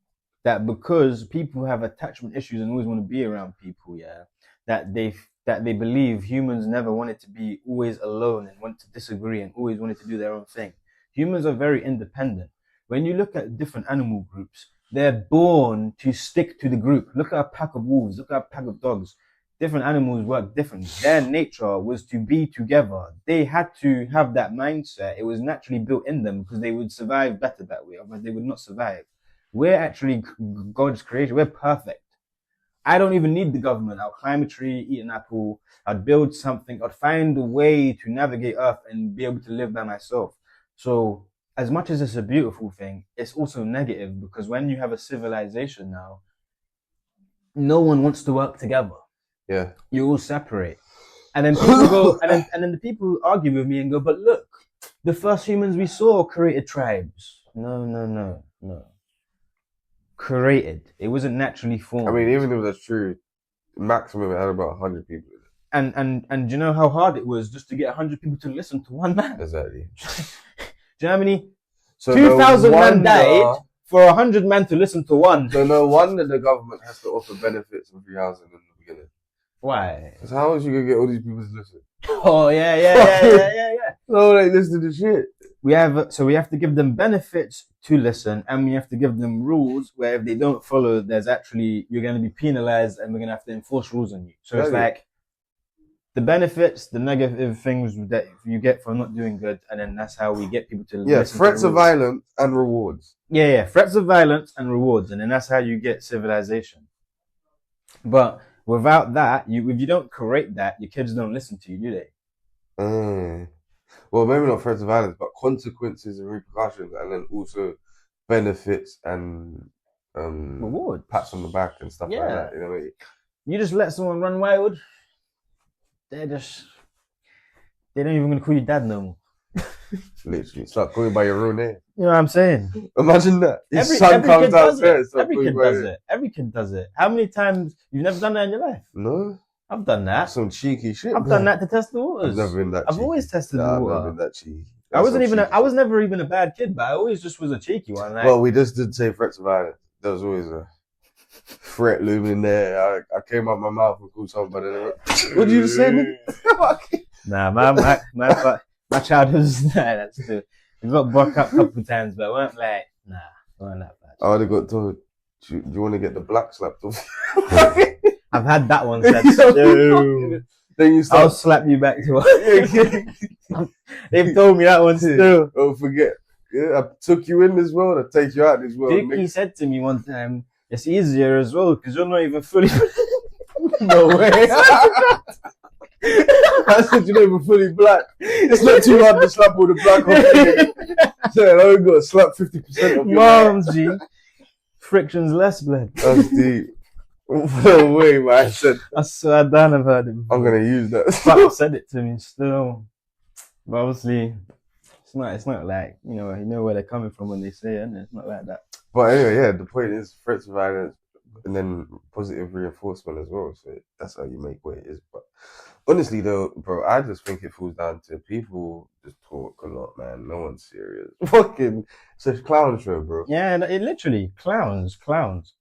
that because people have attachment issues and always want to be around people, yeah, that they believe humans never wanted to be always alone and want to disagree and always wanted to do their own thing. Humans are very independent. When you look at different animal groups, they're born to stick to the group. Look at a pack of wolves, look at a pack of dogs. Different animals work differently. Their nature was to be together. They had to have that mindset. It was naturally built in them because they would survive better that way. Otherwise, they would not survive. We're actually God's creation. We're perfect. I don't even need the government. I'll climb a tree, eat an apple. I'd build something. I'd find a way to navigate Earth and be able to live by myself. So as much as it's a beautiful thing, it's also negative because when you have a civilization now, no one wants to work together. Yeah. You all separate. And then people go, and then the people argue with me and go, but look, the first humans we saw created tribes. No. Created. It wasn't naturally formed. I mean, even if that's true, maximum it had about 100 people in it. And do you know how hard it was just to get 100 people to listen to one man? Exactly. Do you know how many? So 2,000 no men wonder- died for 100 men to listen to one. So no wonder the government has to offer benefits of free housing in the beginning. Why? Because how else you gonna get all these people to listen? Oh, yeah. No, they listen to the shit. We have to give them benefits to listen, and we have to give them rules where if they don't follow, you're going to be penalized, and we're going to have to enforce rules on you. So it's Really? like the benefits, the negative things that you get for not doing good, and then that's how we get people to Yeah, listen threats to of rules. violence and rewards. Yeah, threats of violence and rewards, and then that's how you get civilization. But without that, if you don't create that, your kids don't listen to you, do they? Well, maybe not threats of violence, but consequences and repercussions, and then also benefits and Rewards. pats on the back and stuff like Yeah. that. You know what I mean? You just let someone run wild, they don't even gonna call you dad no more. Literally, start calling by your real name. You know what I'm saying? Imagine that. His Every son kid comes does it. downstairs. start Every calling kid by does your- it. Every kid does it. How many times you've never done that in your life? No, I've done that. that's some cheeky shit. I've done that to test the I've waters. never been that. I've cheeky. always tested Nah, the I've water. never been that cheeky. I wasn't That's some even. cheeky I was shit. never even a bad kid, but I always just was a cheeky one. Like, Well, we just did say threats of violence. There was always a threat looming there. I came out my mouth and called somebody. What did you just say? nigga? nah, my childhood was that's too. We got bucked up a couple times, but weren't like weren't that bad. I would have got told, do you want to get the black slapped off? I've had that one said still. Then you I'll start. slap you back to it. They've told me that one still. Don't forget. Yeah, I took you in this world. I take you out this world. Dickie nigga. said to me one time, it's easier as well because you're not even fully. No way. I said you're not even fully black. It's not too hard to slap all the black on. So I only got to slap 50% of your Moms, G. Friction's less blood. That's deep. No way, man. I said I swear down I've heard it before. I'm gonna use that. Papa said it to me still. But obviously, it's not like, you know where they're coming from when they say it, and it's not like that. But anyway, yeah, the point is threats of violence and then positive reinforcement as well. So that's how you make what it is. But honestly though, bro, I just think it falls down to people just talk a lot, man. No one's serious. Fucking it's a clown show, bro. Yeah, it literally, clowns.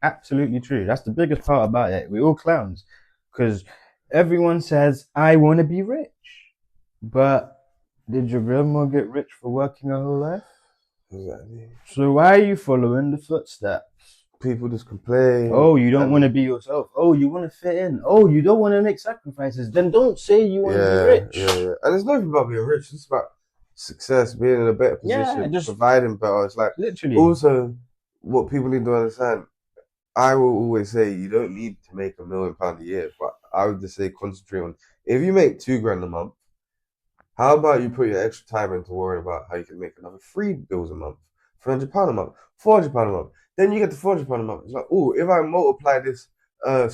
Absolutely true. That's the biggest part about it. We're all clowns. Because everyone says, I want to be rich. But did your grandma get rich for working her whole life? Exactly. So why are you following the footsteps? People just complain. Oh, you don't want to be yourself. Oh, you want to fit in. Oh, you don't want to make sacrifices. Then don't say you want to be rich. Yeah. And it's not even about being rich. It's about success, being in a better position, just providing better. It's like literally. also what people need to understand. I will always say you don't need to make £1 million a year, but I would just say concentrate on if you make £2,000 a month. How about you put your extra time into worrying about how you can make another £3 a month, £300 a month, £400 a month. Then you get the £400 a month. It's like, oh, if I multiply this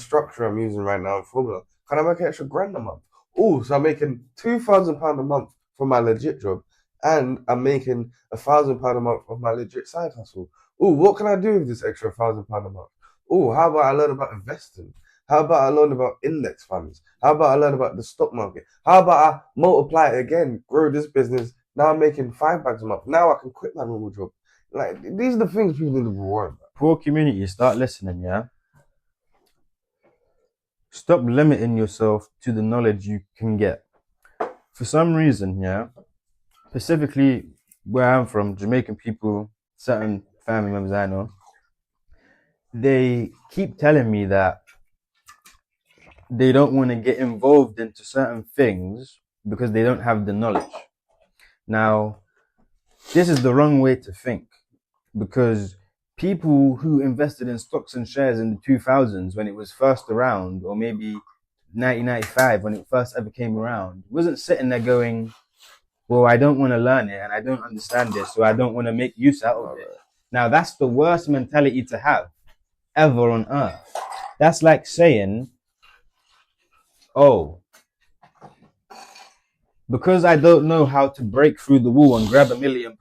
structure I'm using right now in formula, can I make an extra £1,000 a month? Oh, so I'm making £2,000 a month for my legit job, and I'm making £1,000 a month of my legit side hustle. Oh, what can I do with this extra £1,000 a month? Oh, how about I learn about investing? How about I learn about index funds? How about I learn about the stock market? How about I multiply it again, grow this business? Now I'm making £5 a month. Now I can quit my normal job. Like, these are the things people need to be worried about. Poor community, start listening, yeah? Stop limiting yourself to the knowledge you can get. For some reason, yeah, specifically where I'm from, Jamaican people, certain family members I know, they keep telling me that they don't want to get involved into certain things because they don't have the knowledge. Now, this is the wrong way to think, because people who invested in stocks and shares in the 2000s when it was first around, or maybe 1995 when it first ever came around, wasn't sitting there going, well, I don't want to learn it and I don't understand this, so I don't want to make use out of it. Now, that's the worst mentality to have ever on earth. That's like saying, oh, because I don't know how to break through the wall and grab £1 million,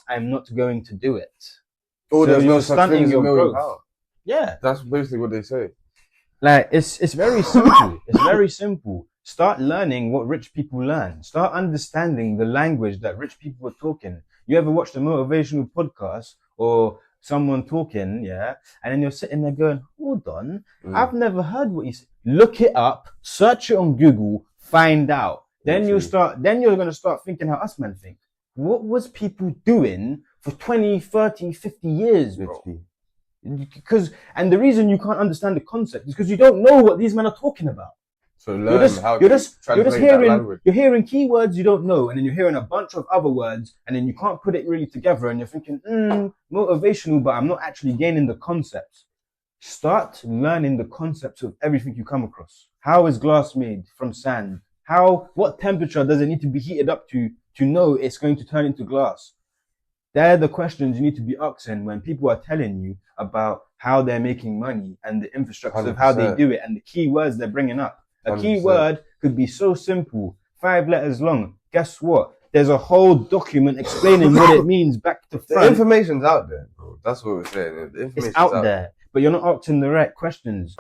I'm not going to do it. Oh, So there's no you're such stunting thing as your £1 million. growth. Yeah. That's basically what they say. Like, it's very simple. It's very simple. Start learning what rich people learn. Start understanding the language that rich people are talking. You ever watched a motivational podcast or someone talking, yeah, and then you're sitting there going, hold on, I've never heard what he said. Look it up, search it on Google, find out. Then you're going to start thinking how us men think. What was people doing for 20, 30, 50 years, bro? And the reason you can't understand the concept is because you don't know what these men are talking about. So learn how to translate that language. You're hearing keywords you don't know, and then you're hearing a bunch of other words, and then you can't put it really together, and you're thinking, motivational, but I'm not actually gaining the concepts. Start learning the concepts of everything you come across. How is glass made from sand? What temperature does it need to be heated up to know it's going to turn into glass? They're the questions you need to be asking when people are telling you about how they're making money and the infrastructure 100%. of how they do it and the key words they're bringing up. A 100%. key word could be so simple, 5 letters long. Guess what? There's a whole document explaining what it means back to front. The information's out there, bro. That's what we're saying. The information's It's out there, but you're not asking the right questions.